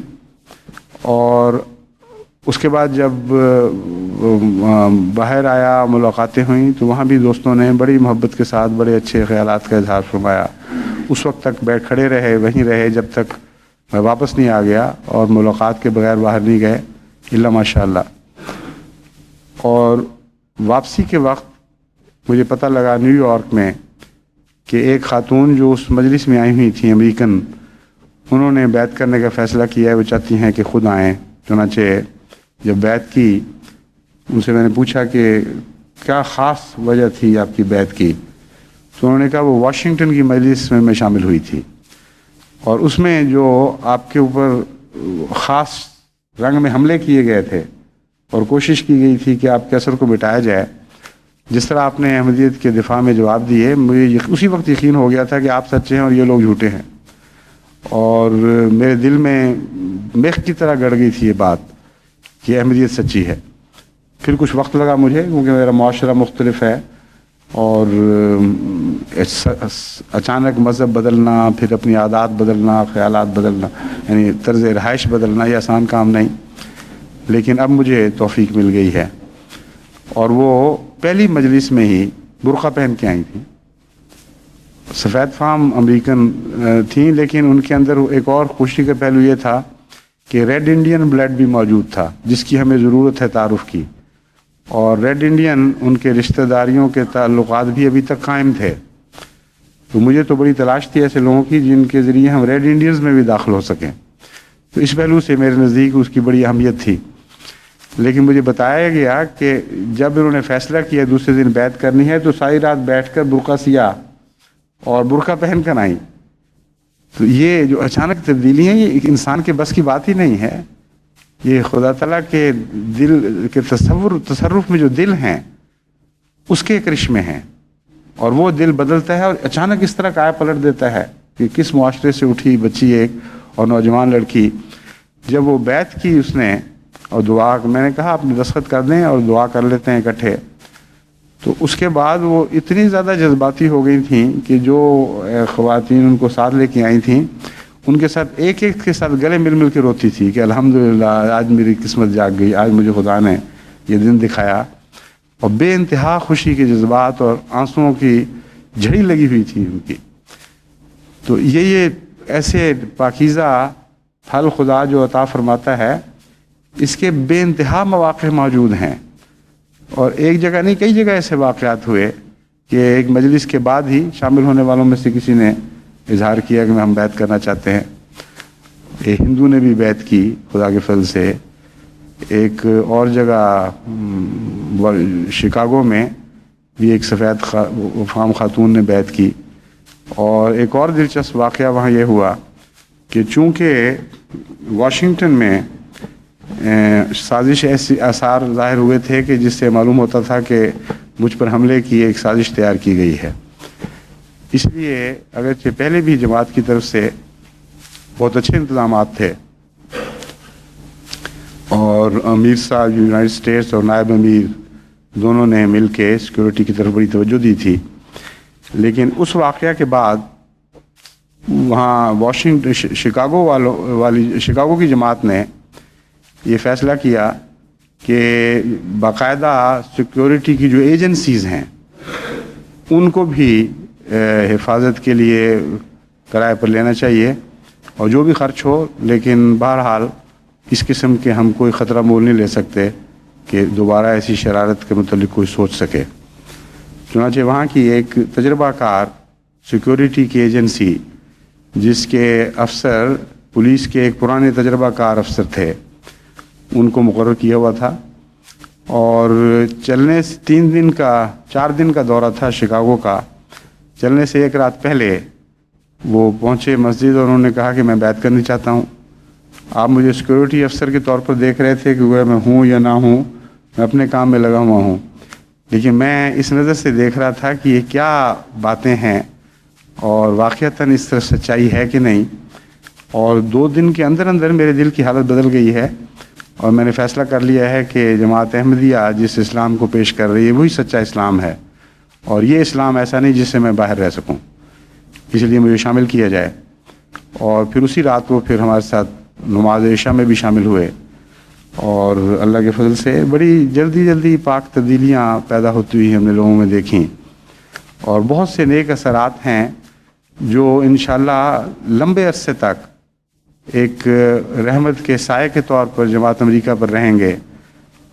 اور اس کے بعد جب باہر آیا، ملاقاتیں ہوئیں، تو وہاں بھی دوستوں نے بڑی محبت کے ساتھ بڑے اچھے خیالات کا اظہار فرمایا۔ اس وقت تک کھڑے رہے، وہیں رہے جب تک میں واپس نہیں آ گیا، اور ملاقات کے بغیر باہر نہیں گئے الا ماشاء اللہ۔ اور واپسی کے وقت مجھے پتہ لگا نیو یارک میں کہ ایک خاتون جو اس مجلس میں آئی ہوئی تھیں، امریکن، انہوں نے بیعت کرنے کا فیصلہ کیا ہے، وہ چاہتی ہیں کہ خود آئیں۔ چنانچہ جب بیعت کی، ان سے میں نے پوچھا کہ کیا خاص وجہ تھی آپ کی بیعت کی، تو انہوں نے کہا وہ واشنگٹن کی مجلس میں شامل ہوئی تھی، اور اس میں جو آپ کے اوپر خاص رنگ میں حملے کیے گئے تھے اور کوشش کی گئی تھی کہ آپ کے اثر کو مٹایا جائے، جس طرح آپ نے احمدیت کے دفاع میں جواب دیے، مجھے اسی وقت یقین ہو گیا تھا کہ آپ سچے ہیں اور یہ لوگ جھوٹے ہیں، اور میرے دل میں میخ کی طرح گڑ گئی تھی یہ بات کہ احمدیت سچی ہے۔ پھر کچھ وقت لگا مجھے، کیونکہ میرا معاشرہ مختلف ہے، اور اچانک مذہب بدلنا، پھر اپنی عادات بدلنا، خیالات بدلنا، یعنی طرز رہائش بدلنا، یہ آسان کام نہیں، لیکن اب مجھے توفیق مل گئی ہے۔ اور وہ پہلی مجلس میں ہی برقع پہن کے آئی تھیں، سفید فام امریکن تھیں، لیکن ان کے اندر ایک اور خوشی کا پہلو یہ تھا کہ ریڈ انڈین بلڈ بھی موجود تھا، جس کی ہمیں ضرورت ہے تعارف کی، اور ریڈ انڈین ان کے رشتہ داریوں کے تعلقات بھی ابھی تک قائم تھے۔ تو مجھے تو بڑی تلاش تھی ایسے لوگوں کی جن کے ذریعے ہم ریڈ انڈینز میں بھی داخل ہو سکیں، تو اس پہلو سے میرے نزدیک اس کی بڑی اہمیت تھی۔ لیکن مجھے بتایا گیا کہ جب انہوں نے فیصلہ کیا دوسرے دن بیعت کرنی ہے، تو ساری رات بیٹھ کر برقع سیا اور برقع پہن کر آئیں۔ تو یہ جو اچانک تبدیلی ہیں، یہ انسان کے بس کی بات ہی نہیں ہے، یہ خدا تعالیٰ کے دل کے تصرف میں جو دل ہیں اس کے کرشمے ہیں، اور وہ دل بدلتا ہے اور اچانک اس طرح کایا پلٹ دیتا ہے کہ کس معاشرے سے اٹھی بچی ایک اور نوجوان لڑکی، جب وہ بیعت کی اس نے اور دعا، میں نے کہا آپ دستخط کر دیں اور دعا کر لیتے ہیں اکٹھے، تو اس کے بعد وہ اتنی زیادہ جذباتی ہو گئی تھیں کہ جو خواتین ان کو ساتھ لے کے آئی تھیں، ان کے ساتھ ایک ایک کے ساتھ گلے مل مل کے روتی تھی کہ الحمدللہ آج میری قسمت جاگ گئی، آج مجھے خدا نے یہ دن دکھایا، اور بے انتہا خوشی کے جذبات اور آنسوؤں کی جھڑی لگی ہوئی تھی ان کی۔ تو یہ ایسے پاکیزہ پھل خدا جو عطا فرماتا ہے، اس کے بے انتہا مواقع موجود ہیں، اور ایک جگہ نہیں کئی جگہ ایسے واقعات ہوئے کہ ایک مجلس کے بعد ہی شامل ہونے والوں میں سے کسی نے اظہار کیا کہ ہم بیعت کرنا چاہتے ہیں۔ ایک ہندو نے بھی بیعت کی خدا کے فضل سے، ایک اور جگہ شکاگو میں بھی ایک سفید فام خاتون نے بیعت کی، اور ایک اور دلچسپ واقعہ وہاں یہ ہوا کہ چونکہ واشنگٹن میں سازش ایسی آثار ظاہر ہوئے تھے کہ جس سے معلوم ہوتا تھا کہ مجھ پر حملے کی ایک سازش تیار کی گئی ہے، اس لیے اگرچہ پہلے بھی جماعت کی طرف سے بہت اچھے انتظامات تھے، اور امیر صاحب یونائٹڈ اسٹیٹس اور نائب امیر دونوں نے مل کے سیکورٹی کی طرف بڑی توجہ دی تھی، لیکن اس واقعہ کے بعد وہاں واشنگٹن شکاگو کی جماعت نے یہ فیصلہ کیا کہ باقاعدہ سیکورٹی کی جو ایجنسیز ہیں ان کو بھی حفاظت کے لیے کرائے پر لینا چاہیے، اور جو بھی خرچ ہو، لیکن بہرحال اس قسم کے ہم کوئی خطرہ مول نہیں لے سکتے کہ دوبارہ ایسی شرارت کے متعلق کوئی سوچ سکے۔ چنانچہ وہاں کی ایک تجربہ کار سیکورٹی کی ایجنسی، جس کے افسر پولیس کے ایک پرانے تجربہ کار افسر تھے، ان کو مقرر کیا ہوا تھا، اور چلنے سے 4 دن کا دورہ تھا شکاگو کا۔ چلنے سے ایک رات پہلے وہ پہنچے مسجد، اور انہوں نے کہا کہ میں بیعت کرنی چاہتا ہوں۔ آپ مجھے سیکورٹی افسر کے طور پر دیکھ رہے تھے کہ گویا میں ہوں یا نہ ہوں، میں اپنے کام میں لگا ہوا ہوں، لیکن میں اس نظر سے دیکھ رہا تھا کہ یہ کیا باتیں ہیں اور واقعتاً اس طرح سچائی ہے کہ نہیں، اور 2 دن کے اندر اندر میرے دل کی حالت بدل گئی ہے، اور میں نے فیصلہ کر لیا ہے کہ جماعت احمدیہ جس اسلام کو پیش کر رہی ہے وہی سچا اسلام ہے، اور یہ اسلام ایسا نہیں جس سے میں باہر رہ سکوں، اس لیے مجھے شامل کیا جائے۔ اور پھر اسی رات وہ پھر ہمارے ساتھ نماز عشاء میں بھی شامل ہوئے، اور اللہ کے فضل سے بڑی جلدی پاک تبدیلیاں پیدا ہوتی ہوئی ہم نے لوگوں میں دیکھیں، اور بہت سے نیک اثرات ہیں جو انشاءاللہ لمبے عرصے تک ایک رحمت کے سائے کے طور پر جماعت امریکہ پر رہیں گے۔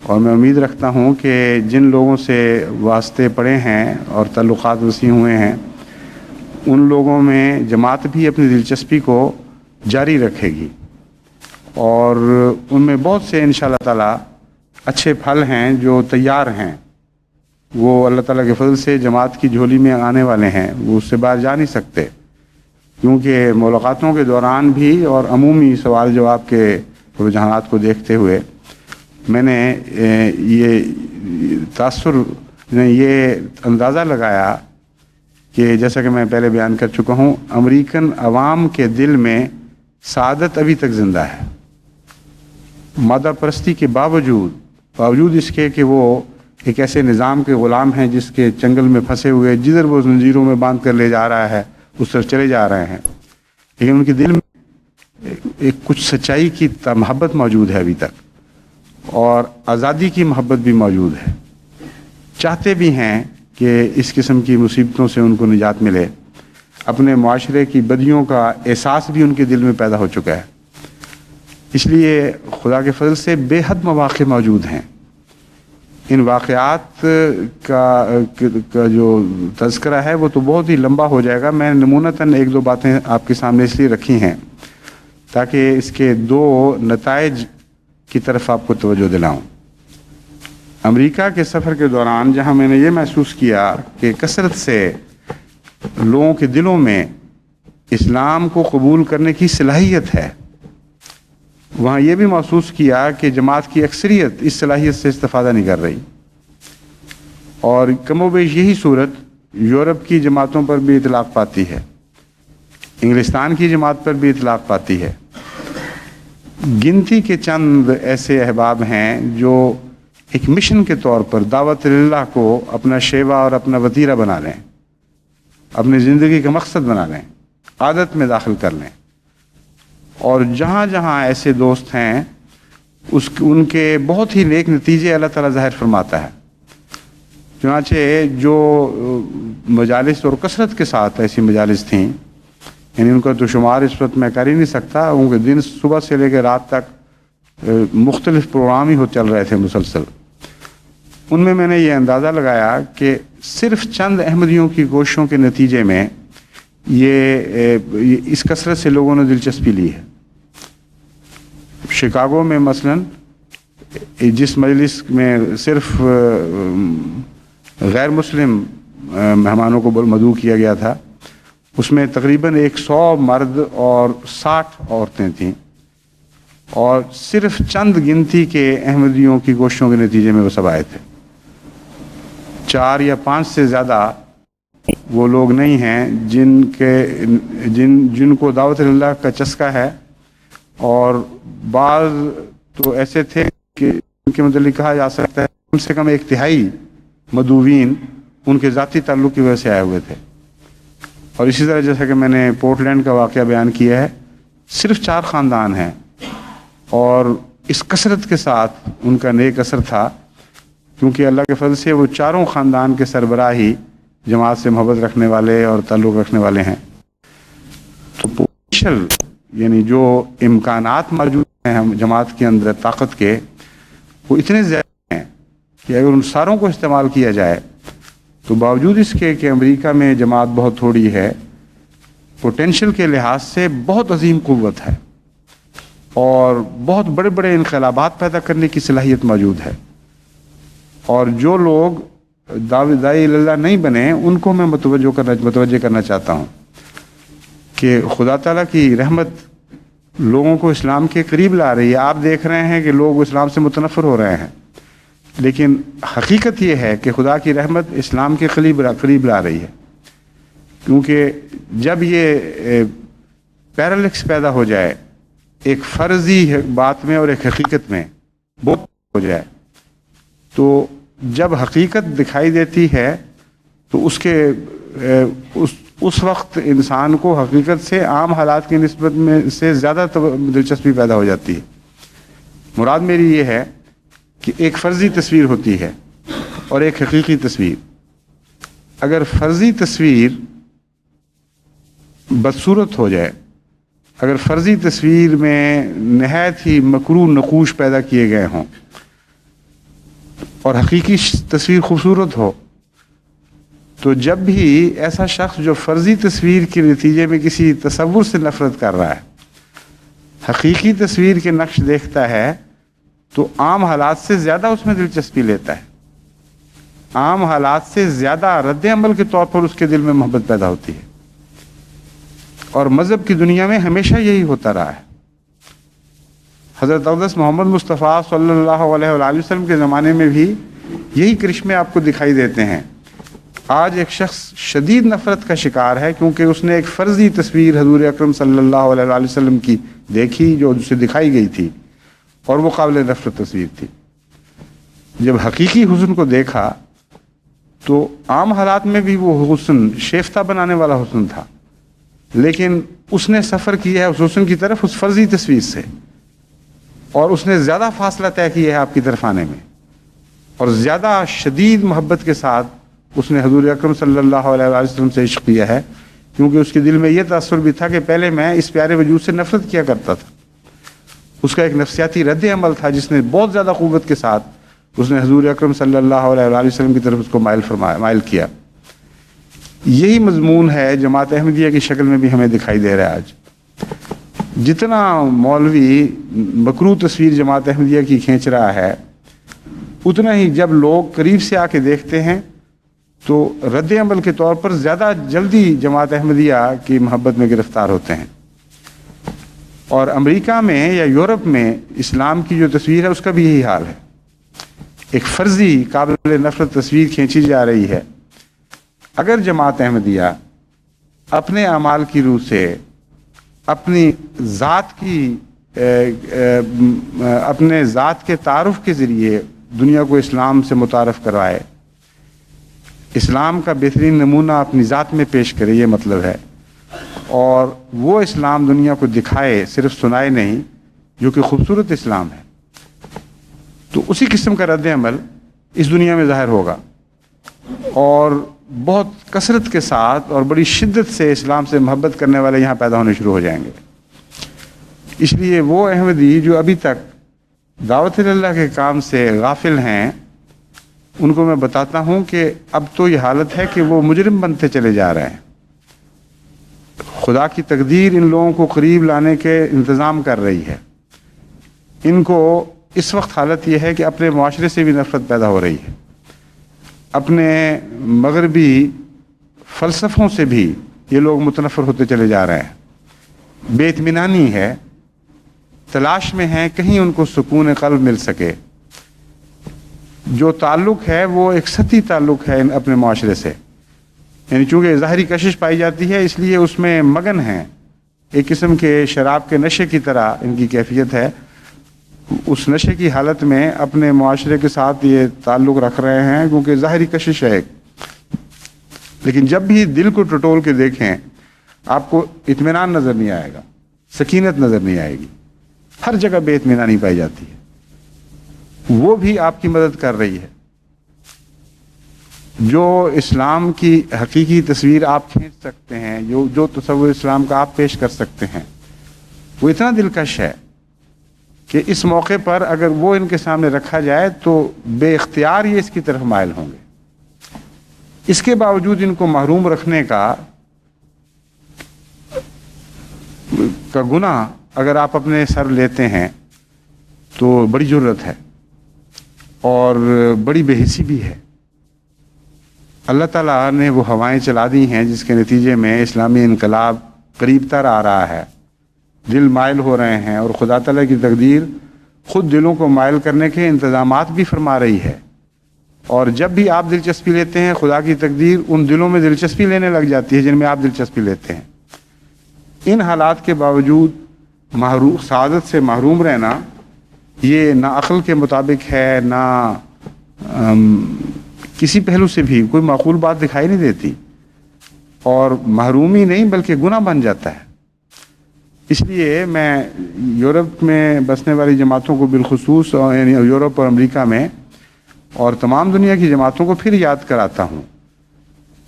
اور میں امید رکھتا ہوں کہ جن لوگوں سے واسطے پڑے ہیں اور تعلقات وسیع ہوئے ہیں، ان لوگوں میں جماعت بھی اپنی دلچسپی کو جاری رکھے گی، اور ان میں بہت سے انشاءاللہ تعالی اچھے پھل ہیں جو تیار ہیں، وہ اللہ تعالیٰ کے فضل سے جماعت کی جھولی میں آنے والے ہیں، وہ اس سے باہر جا نہیں سکتے، کیونکہ ملاقاتوں کے دوران بھی اور عمومی سوال جواب کے رجحانات کو دیکھتے ہوئے میں نے یہ تاثر نے یہ اندازہ لگایا کہ جیسا کہ میں پہلے بیان کر چکا ہوں، امریکن عوام کے دل میں سعادت ابھی تک زندہ ہے، مادہ پرستی کے باوجود اس کے کہ وہ ایک ایسے نظام کے غلام ہیں جس کے چنگل میں پھنسے ہوئے جدھر وہ زنجیروں میں باندھ کر لے جا رہا ہے اس طرف چلے جا رہے ہیں، لیکن ان کے دل میں ایک کچھ سچائی کی محبت موجود ہے ابھی تک، اور آزادی کی محبت بھی موجود ہے، چاہتے بھی ہیں کہ اس قسم کی مصیبتوں سے ان کو نجات ملے، اپنے معاشرے کی بدیوں کا احساس بھی ان کے دل میں پیدا ہو چکا ہے۔ اس لیے خدا کے فضل سے بے حد مواقع موجود ہیں۔ ان واقعات کا جو تذکرہ ہے وہ تو بہت ہی لمبا ہو جائے گا، میں نمونتاً ایک دو باتیں آپ کے سامنے اس لیے رکھی ہیں تاکہ اس کے دو نتائج کی طرف آپ کو توجہ دلاؤں۔ امریکہ کے سفر کے دوران جہاں میں نے یہ محسوس کیا کہ کثرت سے لوگوں کے دلوں میں اسلام کو قبول کرنے کی صلاحیت ہے، وہاں یہ بھی محسوس کیا کہ جماعت کی اکثریت اس صلاحیت سے استفادہ نہیں کر رہی، اور کم و بیش یہی صورت یورپ کی جماعتوں پر بھی اطلاق پاتی ہے، انگلستان کی جماعت پر بھی اطلاق پاتی ہے۔ گنتی کے چند ایسے احباب ہیں جو ایک مشن کے طور پر دعوت اللہ کو اپنا شیوا اور اپنا وتیرہ بنا لیں، اپنی زندگی کا مقصد بنا لیں، عادت میں داخل کر لیں، اور جہاں جہاں ایسے دوست ہیں ان کے بہت ہی نیک نتیجے اللہ تعالیٰ ظاہر فرماتا ہے۔ چنانچہ جو مجالس اور کثرت کے ساتھ ایسی مجالس تھیں، یعنی ان کا تو شمار اس وقت میں کر ہی نہیں سکتا، ان کے دن صبح سے لے کے رات تک مختلف پروگرام ہی چل رہے تھے مسلسل، ان میں نے یہ اندازہ لگایا کہ صرف چند احمدیوں کی کوششوں کے نتیجے میں یہ اس کثرت سے لوگوں نے دلچسپی لی ہے۔ شکاگو میں مثلا جس مجلس میں صرف غیر مسلم مہمانوں کو مدعو کیا گیا تھا، اس میں تقریباً 100 مرد اور 60 عورتیں تھیں، اور صرف چند گنتی کے احمدیوں کی کوششوں کے نتیجے میں وہ سب آئے تھے۔ 4 یا 5 سے زیادہ وہ لوگ نہیں ہیں جن کو دعوت اللہ کا چسکا ہے، اور بعض تو ایسے تھے کہ ان کے متعلق کہا جا سکتا ہے کم سے کم 1/3 مدعوین ان کے ذاتی تعلق کی وجہ سے آئے ہوئے تھے۔ اور اسی طرح جیسا کہ میں نے پورٹلینڈ کا واقعہ بیان کیا ہے، صرف 4 خاندان ہیں، اور اس کثرت کے ساتھ ان کا نیک اثر تھا، کیونکہ اللہ کے فضل سے وہ 4 خاندان کے سربراہ ہی جماعت سے محبت رکھنے والے اور تعلق رکھنے والے ہیں۔ تو پوٹینشل یعنی جو امکانات موجود ہیں ہم جماعت کے اندر طاقت کے، وہ اتنے زیادہ ہیں کہ اگر ان ساروں کو استعمال کیا جائے تو باوجود اس کے کہ امریکہ میں جماعت بہت تھوڑی ہے، پوٹینشل کے لحاظ سے بہت عظیم قوت ہے، اور بہت بڑے بڑے انقلابات پیدا کرنے کی صلاحیت موجود ہے۔ اور جو لوگ داعی اللہ نہیں بنے ان کو میں متوجہ کرنا چاہتا ہوں کہ خدا تعالیٰ کی رحمت لوگوں کو اسلام کے قریب لا رہی ہے۔ آپ دیکھ رہے ہیں کہ لوگ اسلام سے متنفر ہو رہے ہیں، لیکن حقیقت یہ ہے کہ خدا کی رحمت اسلام کے قریب لا رہی ہے، کیونکہ جب یہ پیرالکس پیدا ہو جائے ایک فرضی بات میں اور ایک حقیقت میں وہ ہو جائے، تو جب حقیقت دکھائی دیتی ہے تو اس وقت انسان کو حقیقت سے عام حالات کی نسبت میں سے زیادہ دلچسپی پیدا ہو جاتی ہے۔ مراد میری یہ ہے کہ ایک فرضی تصویر ہوتی ہے اور ایک حقیقی تصویر۔ اگر فرضی تصویر بدصورت ہو جائے، اگر فرضی تصویر میں نہایت ہی مکروہ نقوش پیدا کیے گئے ہوں اور حقیقی تصویر خوبصورت ہو، تو جب بھی ایسا شخص جو فرضی تصویر کے نتیجے میں کسی تصور سے نفرت کر رہا ہے حقیقی تصویر کے نقش دیکھتا ہے تو عام حالات سے زیادہ اس میں دلچسپی لیتا ہے، عام حالات سے زیادہ رد عمل کے طور پر اس کے دل میں محبت پیدا ہوتی ہے۔ اور مذہب کی دنیا میں ہمیشہ یہی ہوتا رہا ہے۔ حضرت اقدس محمد مصطفیٰ صلی اللہ علیہ وآلہ وسلم کے زمانے میں بھی یہی کرشمے آپ کو دکھائی دیتے ہیں۔ آج ایک شخص شدید نفرت کا شکار ہے کیونکہ اس نے ایک فرضی تصویر حضور اکرم صلی اللہ علیہ وآلہ وسلم کی دیکھی جو اسے دکھائی گئی تھی، اور وہ قابل نفرت تصویر تھی۔ جب حقیقی حسن کو دیکھا تو عام حالات میں بھی وہ حسن شیفتہ بنانے والا حسن تھا، لیکن اس نے سفر کیا ہے اس حسن کی طرف اس فرضی تصویر سے، اور اس نے زیادہ فاصلہ طے کیا ہے آپ کی طرف آنے میں، اور زیادہ شدید محبت کے ساتھ اس نے حضور اکرم صلی اللہ علیہ وآلہ وسلم سے عشق کیا ہے، کیونکہ اس کے دل میں یہ تاثر بھی تھا کہ پہلے میں اس پیارے وجود سے نفرت کیا کرتا تھا۔ اس کا ایک نفسیاتی رد عمل تھا جس نے بہت زیادہ قوت کے ساتھ اس نے حضور اکرم صلی اللہ علیہ وآلہ وسلم کی طرف اس کو مائل کیا۔ یہی مضمون ہے جماعت احمدیہ کی شکل میں بھی ہمیں دکھائی دے رہا ہے آج۔ جتنا مولوی مکروہ تصویر جماعت احمدیہ کی کھینچ رہا ہے، اتنا ہی جب لوگ قریب سے آ کے دیکھتے ہیں تو رد عمل کے طور پر زیادہ جلدی جماعت احمدیہ کی محبت میں گرفتار ہوتے ہیں۔ اور امریکہ میں یا یورپ میں اسلام کی جو تصویر ہے اس کا بھی یہی حال ہے۔ ایک فرضی قابل نفرت تصویر کھینچی جا رہی ہے۔ اگر جماعت احمدیہ اپنے اعمال کی روح سے اپنی اپنے ذات کے تعارف کے ذریعے دنیا کو اسلام سے متعارف کروائے، اسلام کا بہترین نمونہ اپنی ذات میں پیش کرے، یہ مطلب ہے، اور وہ اسلام دنیا کو دکھائے، صرف سنائے نہیں، جو کہ خوبصورت اسلام ہے، تو اسی قسم کا رد عمل اس دنیا میں ظاہر ہوگا، اور بہت کثرت کے ساتھ اور بڑی شدت سے اسلام سے محبت کرنے والے یہاں پیدا ہونے شروع ہو جائیں گے۔ اس لیے وہ احمدی جو ابھی تک دعوت اللہ کے کام سے غافل ہیں، ان کو میں بتاتا ہوں کہ اب تو یہ حالت ہے کہ وہ مجرم بنتے چلے جا رہے ہیں۔ خدا کی تقدیر ان لوگوں کو قریب لانے کے انتظام کر رہی ہے۔ ان کو اس وقت حالت یہ ہے کہ اپنے معاشرے سے بھی نفرت پیدا ہو رہی ہے، اپنے مغربی فلسفوں سے بھی یہ لوگ متنفر ہوتے چلے جا رہے ہیں۔ بے اطمینانی ہے، تلاش میں ہیں کہیں ان کو سکون قلب مل سکے۔ جو تعلق ہے وہ ایک سطحی تعلق ہے اپنے معاشرے سے، یعنی چونکہ ظاہری کشش پائی جاتی ہے اس لیے اس میں مگن ہیں، ایک قسم کے شراب کے نشے کی طرح ان کی کیفیت ہے۔ اس نشے کی حالت میں اپنے معاشرے کے ساتھ یہ تعلق رکھ رہے ہیں کیونکہ ظاہری کشش ہے، لیکن جب بھی دل کو ٹٹول کے دیکھیں آپ کو اطمینان نظر نہیں آئے گا، سکینت نظر نہیں آئے گی، ہر جگہ بے اطمینانی پائی جاتی ہے۔ وہ بھی آپ کی مدد کر رہی ہے۔ جو اسلام کی حقیقی تصویر آپ کھینچ سکتے ہیں، جو تصور اسلام کا آپ پیش کر سکتے ہیں، وہ اتنا دلکش ہے کہ اس موقع پر اگر وہ ان کے سامنے رکھا جائے تو بے اختیار یہ اس کی طرف مائل ہوں گے۔ اس کے باوجود ان کو محروم رکھنے کا گناہ اگر آپ اپنے سر لیتے ہیں تو بڑی جرت ہے اور بڑی بے حسی بھی ہے۔ اللہ تعالیٰ نے وہ ہوائیں چلا دی ہیں جس کے نتیجے میں اسلامی انقلاب قریب تر آ رہا ہے، دل مائل ہو رہے ہیں، اور خدا تعالیٰ کی تقدیر خود دلوں کو مائل کرنے کے انتظامات بھی فرما رہی ہے، اور جب بھی آپ دلچسپی لیتے ہیں خدا کی تقدیر ان دلوں میں دلچسپی لینے لگ جاتی ہے جن میں آپ دلچسپی لیتے ہیں۔ ان حالات کے باوجود سعادت سے محروم رہنا یہ نہ عقل کے مطابق ہے، نہ کسی پہلو سے بھی کوئی معقول بات دکھائی نہیں دیتی، اور محرومی نہیں بلکہ گناہ بن جاتا ہے۔ اس لیے میں یورپ میں بسنے والی جماعتوں کو بالخصوص، یعنی یورپ اور امریکہ میں، اور تمام دنیا کی جماعتوں کو پھر یاد کراتا ہوں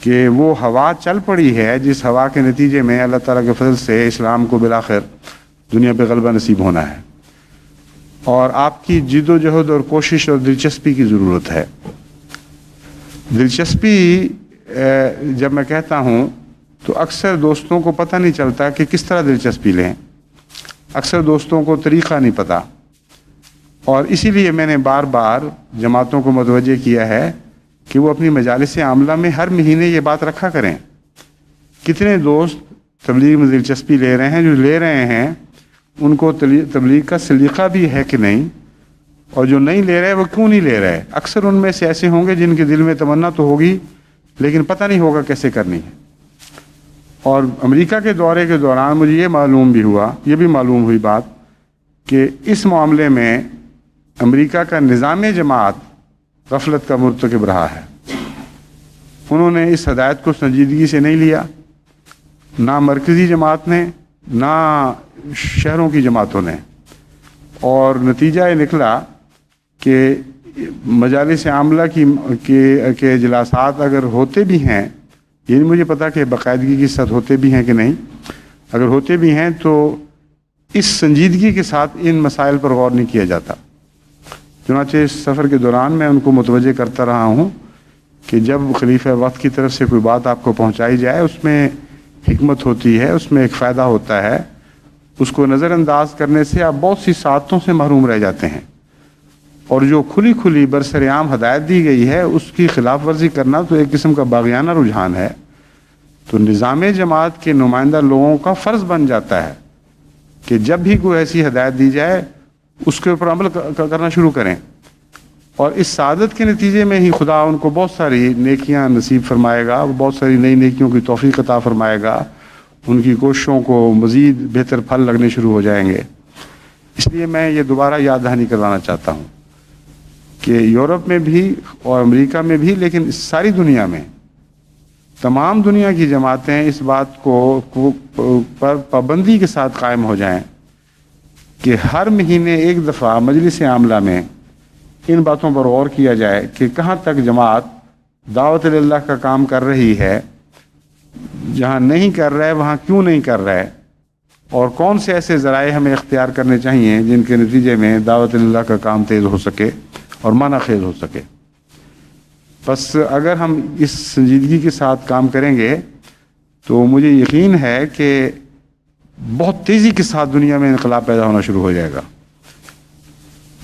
کہ وہ ہوا چل پڑی ہے جس ہوا کے نتیجے میں اللہ تعالیٰ کے فضل سے اسلام کو بالآخر دنیا پہ غلبہ نصیب ہونا ہے، اور آپ کی جد و جہد اور کوشش اور دلچسپی کی ضرورت ہے۔ دلچسپی جب میں کہتا ہوں تو اکثر دوستوں کو پتہ نہیں چلتا کہ کس طرح دلچسپی لیں، اکثر دوستوں کو طریقہ نہیں پتہ، اور اسی لیے میں نے بار بار جماعتوں کو متوجہ کیا ہے کہ وہ اپنی مجالس عاملہ میں ہر مہینے یہ بات رکھا کریں، کتنے دوست تبلیغ میں دلچسپی لے رہے ہیں، جو لے رہے ہیں ان کو تبلیغ کا سلیقہ بھی ہے کہ نہیں، اور جو نہیں لے رہے وہ کیوں نہیں لے رہے. اکثر ان میں سے ایسے ہوں گے جن کے دل میں تمنا تو ہوگی لیکن پتہ نہیں ہوگا کیسے کرنی ہے. اور امریکہ کے دورے کے دوران مجھے یہ معلوم بھی ہوا، یہ بھی معلوم ہوئی بات کہ اس معاملے میں امریکہ کا نظام جماعت غفلت کا مرتکب رہا ہے. انہوں نے اس ہدایت کو سنجیدگی سے نہیں لیا، نہ مرکزی جماعت نے نہ شہروں کی جماعتوں نے. اور نتیجہ یہ نکلا کہ مجالس عاملہ کے اجلاسات اگر ہوتے بھی ہیں، یہ نہیں مجھے پتا کہ باقاعدگی کے ساتھ ہوتے بھی ہیں کہ نہیں، اگر ہوتے بھی ہیں تو اس سنجیدگی کے ساتھ ان مسائل پر غور نہیں کیا جاتا. چنانچہ اس سفر کے دوران میں ان کو متوجہ کرتا رہا ہوں کہ جب خلیفہ وقت کی طرف سے کوئی بات آپ کو پہنچائی جائے اس میں حکمت ہوتی ہے، اس میں ایک فائدہ ہوتا ہے. اس کو نظر انداز کرنے سے آپ بہت سی سعادتوں سے محروم رہ جاتے ہیں. اور جو کھلی کھلی برسر عام ہدایت دی گئی ہے اس کی خلاف ورزی کرنا تو ایک قسم کا باغیانہ رجحان ہے. تو نظام جماعت کے نمائندہ لوگوں کا فرض بن جاتا ہے کہ جب بھی کوئی ایسی ہدایت دی جائے اس کے اوپر عمل کرنا شروع کریں. اور اس سعادت کے نتیجے میں ہی خدا ان کو بہت ساری نیکیاں نصیب فرمائے گا، بہت ساری نئی نیکیوں کی توفیق عطا فرمائے گا، ان کی کوششوں کو مزید بہتر پھل لگنے شروع ہو جائیں گے. اس لیے میں یہ دوبارہ یاد دہانی کروانا چاہتا ہوں کہ یورپ میں بھی اور امریکہ میں بھی، لیکن ساری دنیا میں تمام دنیا کی جماعتیں اس بات کو پر پابندی کے ساتھ قائم ہو جائیں کہ ہر مہینے ایک دفعہ مجلس عاملہ میں ان باتوں پر غور کیا جائے کہ کہاں تک جماعت دعوت اللہ کا کام کر رہی ہے، جہاں نہیں کر رہا ہے وہاں کیوں نہیں کر رہا ہے، اور کون سے ایسے ذرائع ہمیں اختیار کرنے چاہیے جن کے نتیجے میں دعوت اللہ کا کام تیز ہو سکے اور معنی خیز ہو سکے. بس اگر ہم اس سنجیدگی کے ساتھ کام کریں گے تو مجھے یقین ہے کہ بہت تیزی کے ساتھ دنیا میں انقلاب پیدا ہونا شروع ہو جائے گا.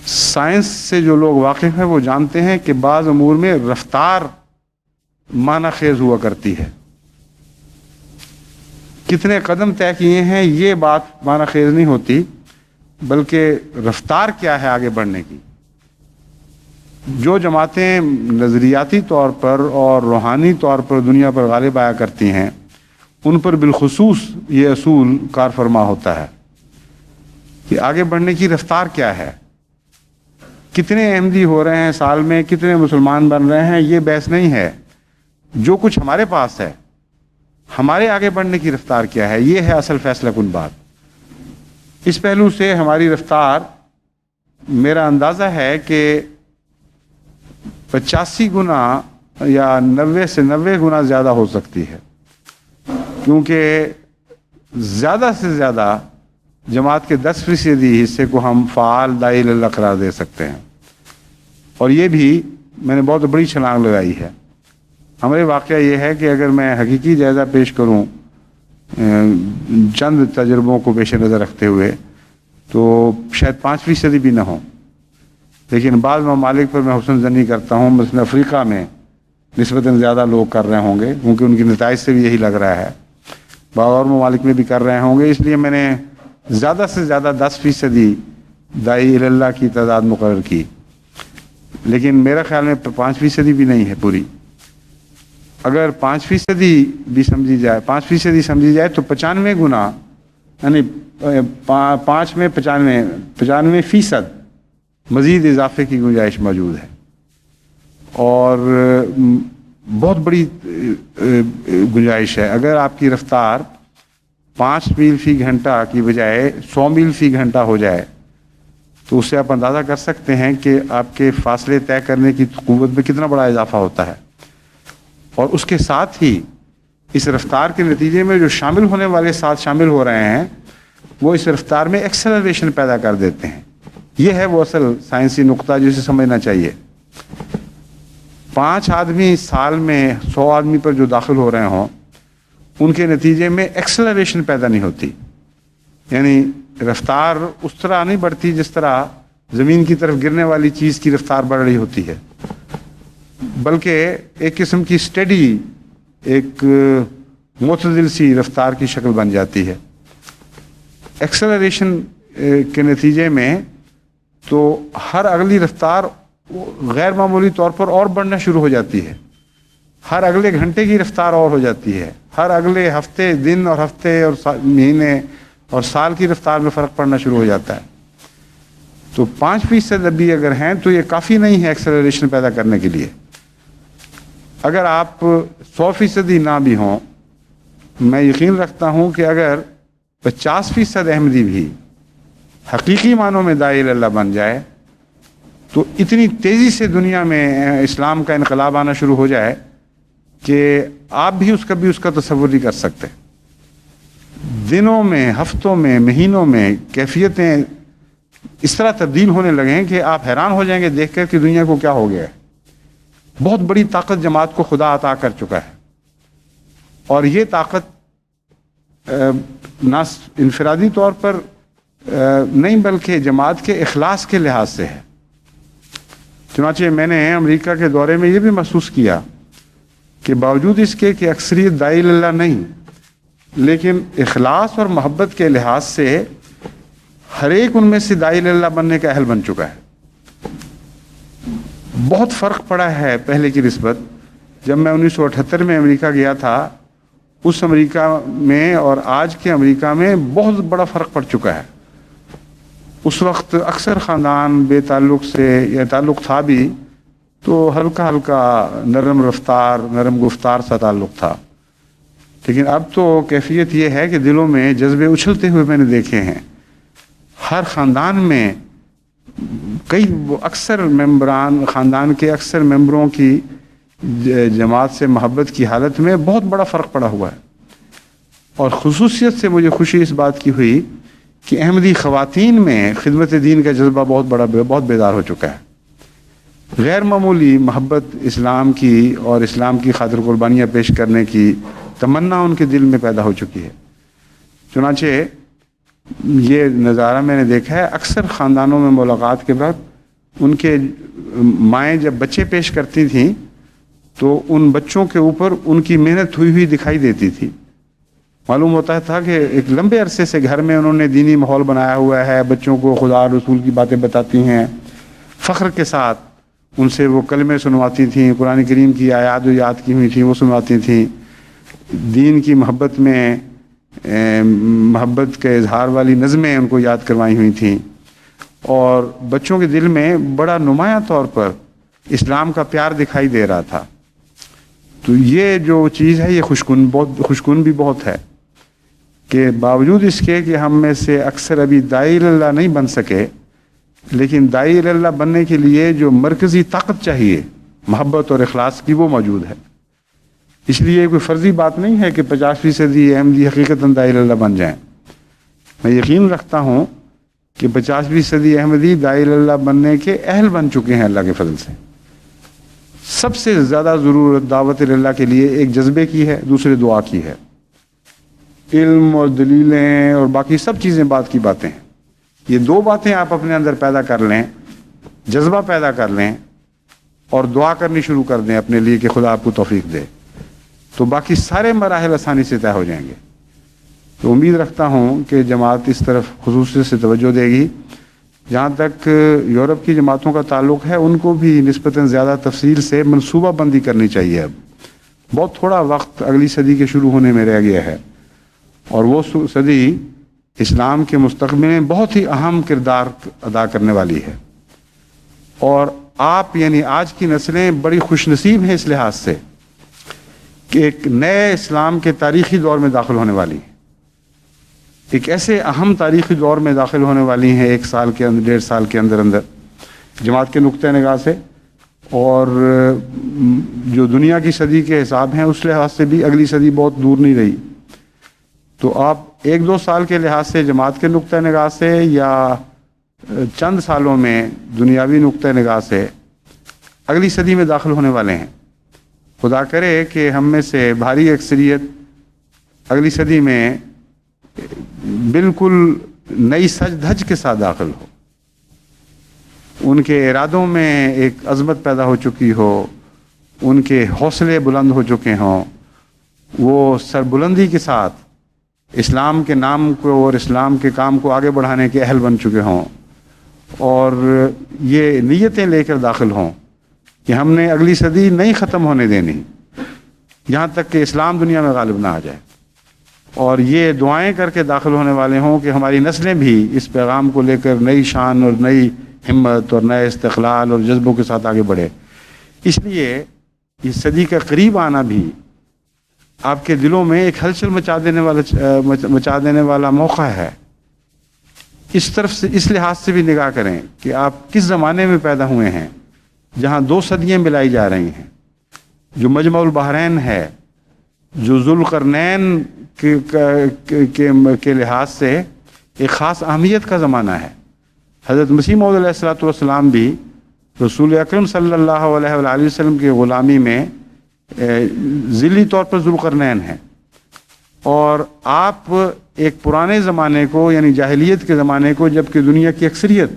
سائنس سے جو لوگ واقف ہیں وہ جانتے ہیں کہ بعض امور میں رفتار معنی خیز ہوا کرتی ہے. کتنے قدم طے کیے ہیں یہ بات معنی خیز نہیں ہوتی، بلکہ رفتار کیا ہے آگے بڑھنے کی. جو جماعتیں نظریاتی طور پر اور روحانی طور پر دنیا پر غالب آیا کرتی ہیں ان پر بالخصوص یہ اصول کار فرما ہوتا ہے کہ آگے بڑھنے کی رفتار کیا ہے. کتنے احمدی ہو رہے ہیں سال میں، کتنے مسلمان بن رہے ہیں، یہ بحث نہیں ہے. جو کچھ ہمارے پاس ہے، ہمارے آگے بڑھنے کی رفتار کیا ہے، یہ ہے اصل فیصلہ کن بات. اس پہلو سے ہماری رفتار میرا اندازہ ہے کہ 85 گنا یا 90 سے 90 گنا زیادہ ہو سکتی ہے، کیونکہ زیادہ سے زیادہ جماعت کے 10% حصے کو ہم فعال داعی اللہ قرار دے سکتے ہیں. اور یہ بھی میں نے بہت بڑی چھلانگ لگائی ہے. ہمارے واقعہ یہ ہے کہ اگر میں حقیقی جائزہ پیش کروں چند تجربوں کو پیش نظر رکھتے ہوئے تو شاید 5% بھی نہ ہوں، لیکن بعض ممالک پر میں حسن زنی کرتا ہوں. مثلا افریقہ میں نسبتاً زیادہ لوگ کر رہے ہوں گے کیونکہ ان کی نتائج سے بھی یہی لگ رہا ہے. بعض اور ممالک میں بھی کر رہے ہوں گے، اس لیے میں نے زیادہ سے زیادہ 10% داعی اللہ کی تعداد مقرر کی. لیکن میرا خیال میں 5% بھی نہیں ہے پوری. اگر 5% بھی سمجھی جائے، 5% سمجھی جائے تو 95 گنا، یعنی 5 میں 95% مزید اضافے کی گنجائش موجود ہے. اور بہت بڑی گنجائش ہے. اگر آپ کی رفتار 5 میل فی گھنٹہ کی بجائے 100 میل فی گھنٹہ ہو جائے تو اس سے آپ اندازہ کر سکتے ہیں کہ آپ کے فاصلے طے کرنے کی قوت میں کتنا بڑا اضافہ ہوتا ہے. اور اس کے ساتھ ہی اس رفتار کے نتیجے میں جو شامل ہونے والے ساتھ شامل ہو رہے ہیں وہ اس رفتار میں ایکسلریشن پیدا کر دیتے ہیں. یہ ہے وہ اصل سائنسی نقطہ جسے سمجھنا چاہیے. 5 آدمی سال میں 100 آدمی پر جو داخل ہو رہے ہوں ان کے نتیجے میں ایکسلریشن پیدا نہیں ہوتی. یعنی رفتار اس طرح نہیں بڑھتی جس طرح زمین کی طرف گرنے والی چیز کی رفتار بڑھ رہی ہوتی ہے، بلکہ ایک قسم کی سٹیڈی، ایک معتدل سی رفتار کی شکل بن جاتی ہے. ایکسلریشن کے نتیجے میں تو ہر اگلی رفتار غیر معمولی طور پر اور بڑھنا شروع ہو جاتی ہے، ہر اگلے گھنٹے کی رفتار اور ہو جاتی ہے، ہر اگلے ہفتے دن اور ہفتے اور مہینے اور سال کی رفتار میں فرق پڑنا شروع ہو جاتا ہے۔ تو 5% ابھی اگر ہیں تو یہ کافی نہیں ہے ایکسلریشن پیدا کرنے کے لیے۔ اگر آپ 100% نہ بھی ہوں، میں یقین رکھتا ہوں کہ اگر 50% احمدی بھی حقیقی معنوں میں داعی اللہ بن جائے تو اتنی تیزی سے دنیا میں اسلام کا انقلاب آنا شروع ہو جائے کہ آپ بھی اس کا تصور نہیں کر سکتے۔ دنوں میں، ہفتوں میں، مہینوں میں کیفیتیں اس طرح تبدیل ہونے لگے ہیں کہ آپ حیران ہو جائیں گے دیکھ کر کہ دنیا کو کیا ہو گیا ہے۔ بہت بڑی طاقت جماعت کو خدا عطا کر چکا ہے، اور یہ طاقت نہ انفرادی طور پر نہیں بلکہ جماعت کے اخلاص کے لحاظ سے ہے۔ چنانچہ میں نے امریکہ کے دورے میں یہ بھی محسوس کیا کہ باوجود اس کے کہ اکثریت داعی اللہ نہیں، لیکن اخلاص اور محبت کے لحاظ سے ہر ایک ان میں سے داعی اللہ بننے کا اہل بن چکا ہے۔ بہت فرق پڑا ہے پہلے کی نسبت۔ جب میں 1978 میں امریکہ گیا تھا، اس امریکہ میں اور آج کے امریکہ میں بہت بڑا فرق پڑ چکا ہے۔ اس وقت اکثر خاندان بے تعلق سے یا تعلق تھا بھی تو ہلکا ہلکا نرم رفتار، نرم گفتار سا تعلق تھا، لیکن اب تو کیفیت یہ ہے کہ دلوں میں جذبے اچھلتے ہوئے میں نے دیکھے ہیں۔ ہر خاندان میں اکثر ممبران، خاندان کے اکثر ممبروں کی جماعت سے محبت کی حالت میں بہت بڑا فرق پڑا ہوا ہے۔ اور خصوصیت سے مجھے خوشی اس بات کی ہوئی کہ احمدی خواتین میں خدمت دین کا جذبہ بہت بیدار ہو چکا ہے۔ غیر معمولی محبت اسلام کی اور اسلام کی خاطر قربانیاں پیش کرنے کی تمنا ان کے دل میں پیدا ہو چکی ہے۔ چنانچہ یہ نظارہ میں نے دیکھا ہے اکثر خاندانوں میں ملاقات کے بعد ان کے مائیں جب بچے پیش کرتی تھیں تو ان بچوں کے اوپر ان کی محنت ہوئی دکھائی دیتی تھی۔ معلوم ہوتا تھا کہ ایک لمبے عرصے سے گھر میں انہوں نے دینی ماحول بنایا ہوا ہے، بچوں کو خدا رسول کی باتیں بتاتی ہیں، فخر کے ساتھ ان سے وہ کلمے سنواتی تھیں، قرآن کریم کی آیات جو یاد کی ہوئی تھیں وہ سنواتی تھیں، دین کی محبت میں محبت کے اظہار والی نظمیں ان کو یاد کروائی ہوئی تھیں، اور بچوں کے دل میں بڑا نمایاں طور پر اسلام کا پیار دکھائی دے رہا تھا۔ تو یہ جو چیز ہے یہ خوشکن بھی بہت ہے کہ باوجود اس کے کہ ہم میں سے اکثر ابھی داعی اللہ نہیں بن سکے، لیکن داعی اللہ بننے کے لیے جو مرکزی طاقت چاہیے محبت اور اخلاص کی وہ موجود ہے۔ اس لیے کوئی فرضی بات نہیں ہے کہ 50% احمدی حقیقتاً داعی اللہ بن جائیں۔ میں یقین رکھتا ہوں کہ 50% احمدی داعی اللہ بننے کے اہل بن چکے ہیں اللہ کے فضل سے۔ سب سے زیادہ ضرورت دعوت اللہ کے لیے ایک جذبے کی ہے، دوسرے دعا کی ہے۔ علم اور دلیلیں اور باقی سب چیزیں بعد کی باتیں ہیں۔ یہ دو باتیں آپ اپنے اندر پیدا کر لیں، جذبہ پیدا کر لیں اور دعا کرنی شروع کر دیں اپنے لیے کہ خدا آپ کو توفیق دے، تو باقی سارے مراحل آسانی سے طے ہو جائیں گے۔ تو امید رکھتا ہوں کہ جماعت اس طرف خصوصی سے توجہ دے گی۔ جہاں تک یورپ کی جماعتوں کا تعلق ہے ان کو بھی نسبتاً زیادہ تفصیل سے منصوبہ بندی کرنی چاہیے۔ اب بہت تھوڑا وقت اگلی صدی کے شروع ہونے میں رہ گیا ہے، اور وہ صدی اسلام کے مستقبل میں بہت ہی اہم کردار ادا کرنے والی ہے، اور آپ یعنی آج کی نسلیں بڑی خوش نصیب ہیں اس لحاظ سے کہ ایک نئے اسلام کے تاریخی دور میں داخل ہونے والی ہیں، ایک ایسے اہم تاریخی دور میں داخل ہونے والی ہیں 1 سال کے اندر، 1.5 سال کے اندر جماعت کے نقطۂ نگاہ سے، اور جو دنیا کی صدی کے حساب ہیں اس لحاظ سے بھی اگلی صدی بہت دور نہیں رہی۔ تو آپ 1-2 سال کے لحاظ سے جماعت کے نقطۂ نگاہ سے یا چند سالوں میں دنیاوی نقطۂ نگاہ سے اگلی صدی میں داخل ہونے والے ہیں۔ خدا کرے کہ ہم میں سے بھاری اکثریت اگلی صدی میں بالکل نئی سج دھج کے ساتھ داخل ہو، ان کے ارادوں میں ایک عظمت پیدا ہو چکی ہو، ان کے حوصلے بلند ہو چکے ہوں، وہ سربلندی کے ساتھ اسلام کے نام کو اور اسلام کے کام کو آگے بڑھانے کے اہل بن چکے ہوں، اور یہ نیتیں لے کر داخل ہوں کہ ہم نے اگلی صدی نہیں ختم ہونے دینی یہاں تک کہ اسلام دنیا میں غالب نہ آ جائے، اور یہ دعائیں کر کے داخل ہونے والے ہوں کہ ہماری نسلیں بھی اس پیغام کو لے کر نئی شان اور نئی ہمت اور نئے استقلال اور جذبوں کے ساتھ آگے بڑھے۔ اس لیے اس صدی کا قریب آنا بھی آپ کے دلوں میں ایک ہلچل مچا دینے والا موقع ہے۔ اس طرف سے، اس لحاظ سے بھی نگاہ کریں کہ آپ کس زمانے میں پیدا ہوئے ہیں جہاں 2 صدیاں ملائی جا رہی ہیں، جو مجمع البحرین ہے، جو ذوالقرنین کے لحاظ سے ایک خاص اہمیت کا زمانہ ہے۔ حضرت مسیح موعود علیہ الصلوۃ والسلام بھی رسول اکرم صلی اللہ علیہ وآلہ وسلم کی غلامی میں ذیلی طور پر ذوالقرنین ہیں، اور آپ ایک پرانے زمانے کو یعنی جاہلیت کے زمانے کو، جبکہ دنیا کی اکثریت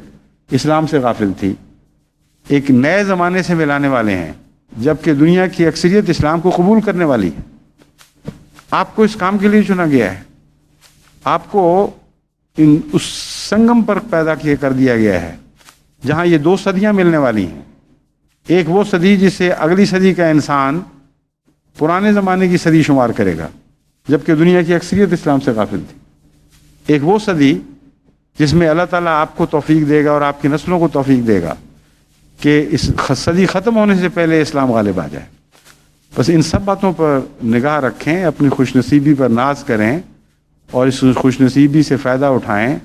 اسلام سے غافل تھی، ایک نئے زمانے سے ملانے والے ہیں جبکہ دنیا کی اکثریت اسلام کو قبول کرنے والی ہے۔ آپ کو اس کام کے لیے چنا گیا ہے، آپ کو اس سنگم پر پیدا کر دیا گیا ہے جہاں یہ 2 صدیاں ملنے والی ہیں۔ ایک وہ صدی جسے اگلی صدی کا انسان پرانے زمانے کی صدی شمار کرے گا جبکہ دنیا کی اکثریت اسلام سے غافل تھی۔ ایک وہ صدی جس میں اللہ تعالیٰ آپ کو توفیق دے گا اور آپ کی نسلوں کو توفیق دے گا کہ اس صدی ختم ہونے سے پہلے اسلام غالب آ جائے۔ بس ان سب باتوں پر نگاہ رکھیں، اپنی خوش نصیبی پر ناز کریں اور اس خوش نصیبی سے فائدہ اٹھائیں۔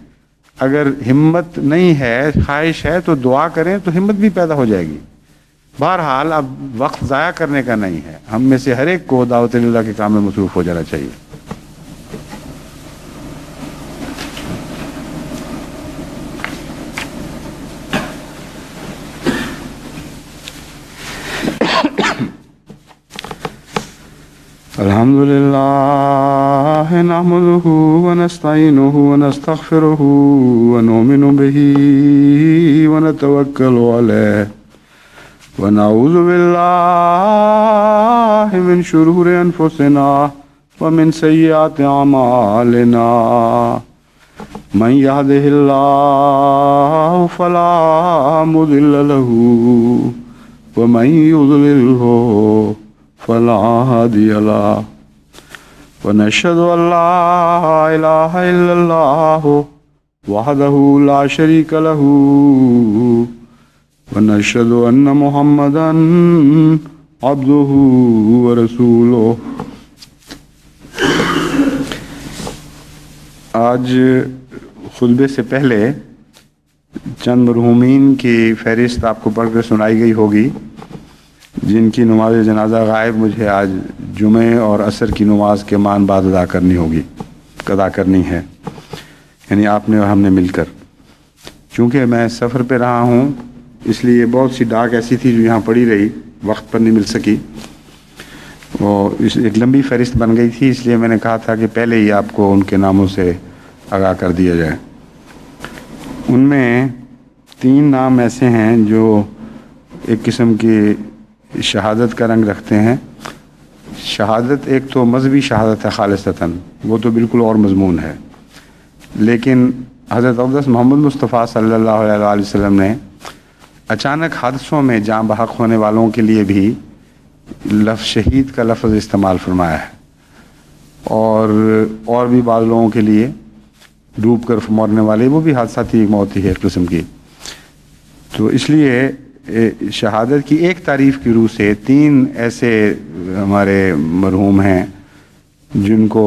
اگر ہمت نہیں ہے، خواہش ہے تو دعا کریں تو ہمت بھی پیدا ہو جائے گی۔ بہرحال اب وقت ضائع کرنے کا نہیں ہے، ہم میں سے ہر ایک کو دعوت اللہ کے کام میں مصروف ہو جانا چاہیے۔ الحمد لله نحمده ونستعينه ونستغفره ونؤمن به ونتوكل عليه ونعوذ بالله من شرور أنفسنا ومن سيئات أعمالنا من يهده الله فلا مضل له ومن يضلله فلا هادي له ونشهد أن لا إله إلا الله وحده لا شريك له ونشهد أن محمدا عبده ورسوله۔ آج خطبے سے پہلے چند مرحومین کی فہرست آپ کو پڑھ کر سنائی گئی ہوگی جن کی نماز جنازہ غائب مجھے آج جمعے اور عصر کی نماز کے مان بعد ادا کرنی ہے، یعنی آپ نے اور ہم نے مل کر۔ چونکہ میں سفر پہ رہا ہوں اس لیے بہت سی ڈاک ایسی تھی جو یہاں پڑی رہی، وقت پر نہیں مل سکی، اور ایک لمبی فہرست بن گئی تھی، اس لیے میں نے کہا تھا کہ پہلے ہی آپ کو ان کے ناموں سے آگاہ کر دیا جائے۔ ان میں 3 نام ایسے ہیں جو ایک قسم کی شہادت کا رنگ رکھتے ہیں۔ شہادت ایک تو مذہبی شہادت ہے خالصتاً، وہ تو بالکل اور مضمون ہے، لیکن حضرت اقدس محمد مصطفیٰ صلی اللہ علیہ وآلہ وسلم نے اچانک حادثوں میں جاں بحق ہونے والوں کے لیے بھی لفظ شہید کا لفظ استعمال فرمایا ہے، اور بھی بعض لوگوں کے لیے ڈوب کر مرنے والے، وہ بھی حادثاتی موت ہی ہے ایک قسم کی۔ تو اس لیے شہادت کی ایک تعریف کی روح سے 3 ایسے ہمارے مرحوم ہیں جن کو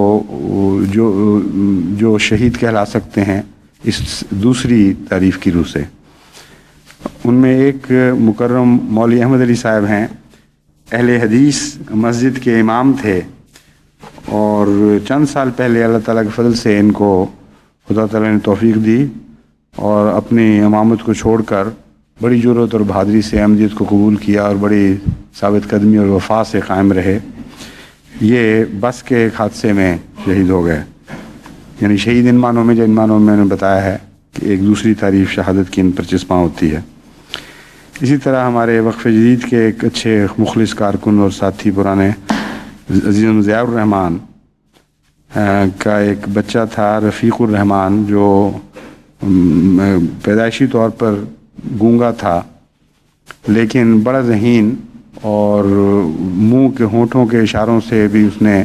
جو شہید کہلا سکتے ہیں اس دوسری تعریف کی روح سے۔ ان میں ایک مکرم مولوی احمد علی صاحب ہیں، اہل حدیث مسجد کے امام تھے، اور چند سال پہلے اللہ تعالیٰ کے فضل سے ان کو خدا تعالیٰ نے توفیق دی اور اپنی امامت کو چھوڑ کر بڑی جرأت اور بہادری سے احمدیت کو قبول کیا اور بڑی ثابت قدمی اور وفا سے قائم رہے۔ یہ بس کے ایک حادثے میں شہید ہو گئے، یعنی شہید ان معنوں میں میں نے بتایا ہے کہ ایک دوسری تعریف شہادت کی ان پر چسپاں ہوتی ہے۔ اسی طرح ہمارے وقف جدید کے ایک اچھے مخلص کارکن اور ساتھی پرانے عزیز ضیاء الرحمن کا ایک بچہ تھا رفیق الرحمن، جو میں پیدائشی طور پر گونگا تھا، لیکن بڑا ذہین اور منہ کے ہونٹوں کے اشاروں سے بھی اس نے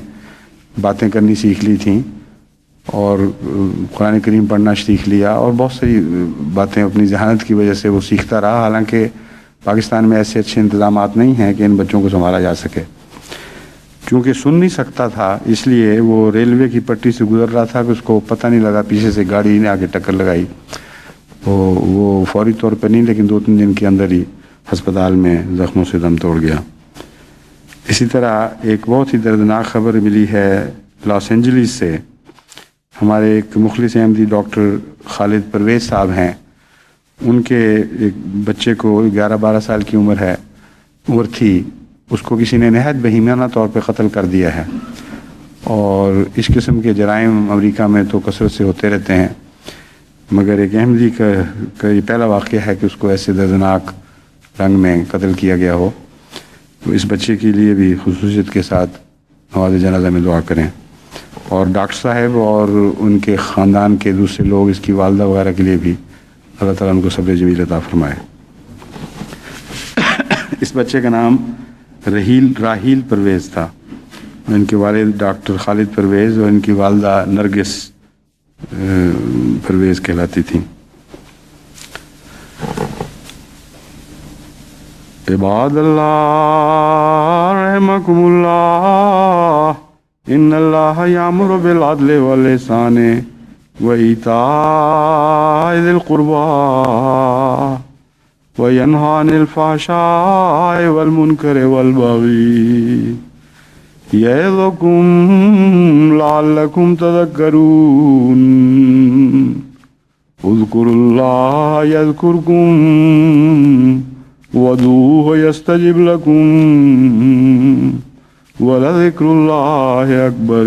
باتیں کرنی سیکھ لی تھیں، اور قرآن کریم پڑھنا سیکھ لیا، اور بہت ساری باتیں اپنی ذہانت کی وجہ سے وہ سیکھتا رہا، حالانکہ پاکستان میں ایسے اچھے انتظامات نہیں ہیں کہ ان بچوں کو سنبھالا جا سکے۔ چونکہ سن نہیں سکتا تھا، اس لیے وہ ریلوے کی پٹی سے گزر رہا تھا کہ اس کو پتہ نہیں لگا، پیچھے سے گاڑی نے آگے ٹکر لگائی، وہ فوری طور پہ نہیں، لیکن 2-3 دن کے اندر ہی ہسپتال میں زخموں سے دم توڑ گیا۔ اسی طرح ایک بہت ہی دردناک خبر ملی ہے لاس اینجلس سے۔ ہمارے ایک مخلص احمدی ڈاکٹر خالد پرویز صاحب ہیں، ان کے ایک بچے کو 11-12 سال کی عمر تھی، اس کو کسی نے نہایت بہیمانہ طور پہ قتل کر دیا ہے، اور اس قسم کے جرائم امریکہ میں تو کثرت سے ہوتے رہتے ہیں، مگر ایک احمدی کا یہ پہلا واقعہ ہے کہ اس کو ایسے دردناک رنگ میں قتل کیا گیا ہو۔ تو اس بچے کے لیے بھی خصوصیت کے ساتھ نماز جنازہ میں دعا کریں، اور ڈاکٹر صاحب اور ان کے خاندان کے دوسرے لوگ، اس کی والدہ وغیرہ کے لیے بھی اللہ تعالیٰ ان کو صبر جمیل عطا فرمائے۔ اس بچے کا نام راحیل پرویز تھا، ان کے والد ڈاکٹر خالد پرویز اور ان کی والدہ نرگس پرویز کہلاتی تھیں۔ عباد اللہ رحمکم اللہ، ان اللہ یامر بالعدل والاحسان وایتاء ذی القربى وینہی عن الفحشاء والمنکر والبغی یعظکم لعلکم تذکرون، اذکروا اللہ یذکرکم وادعوہ یستجب لکم ولذکر اللہ اکبر۔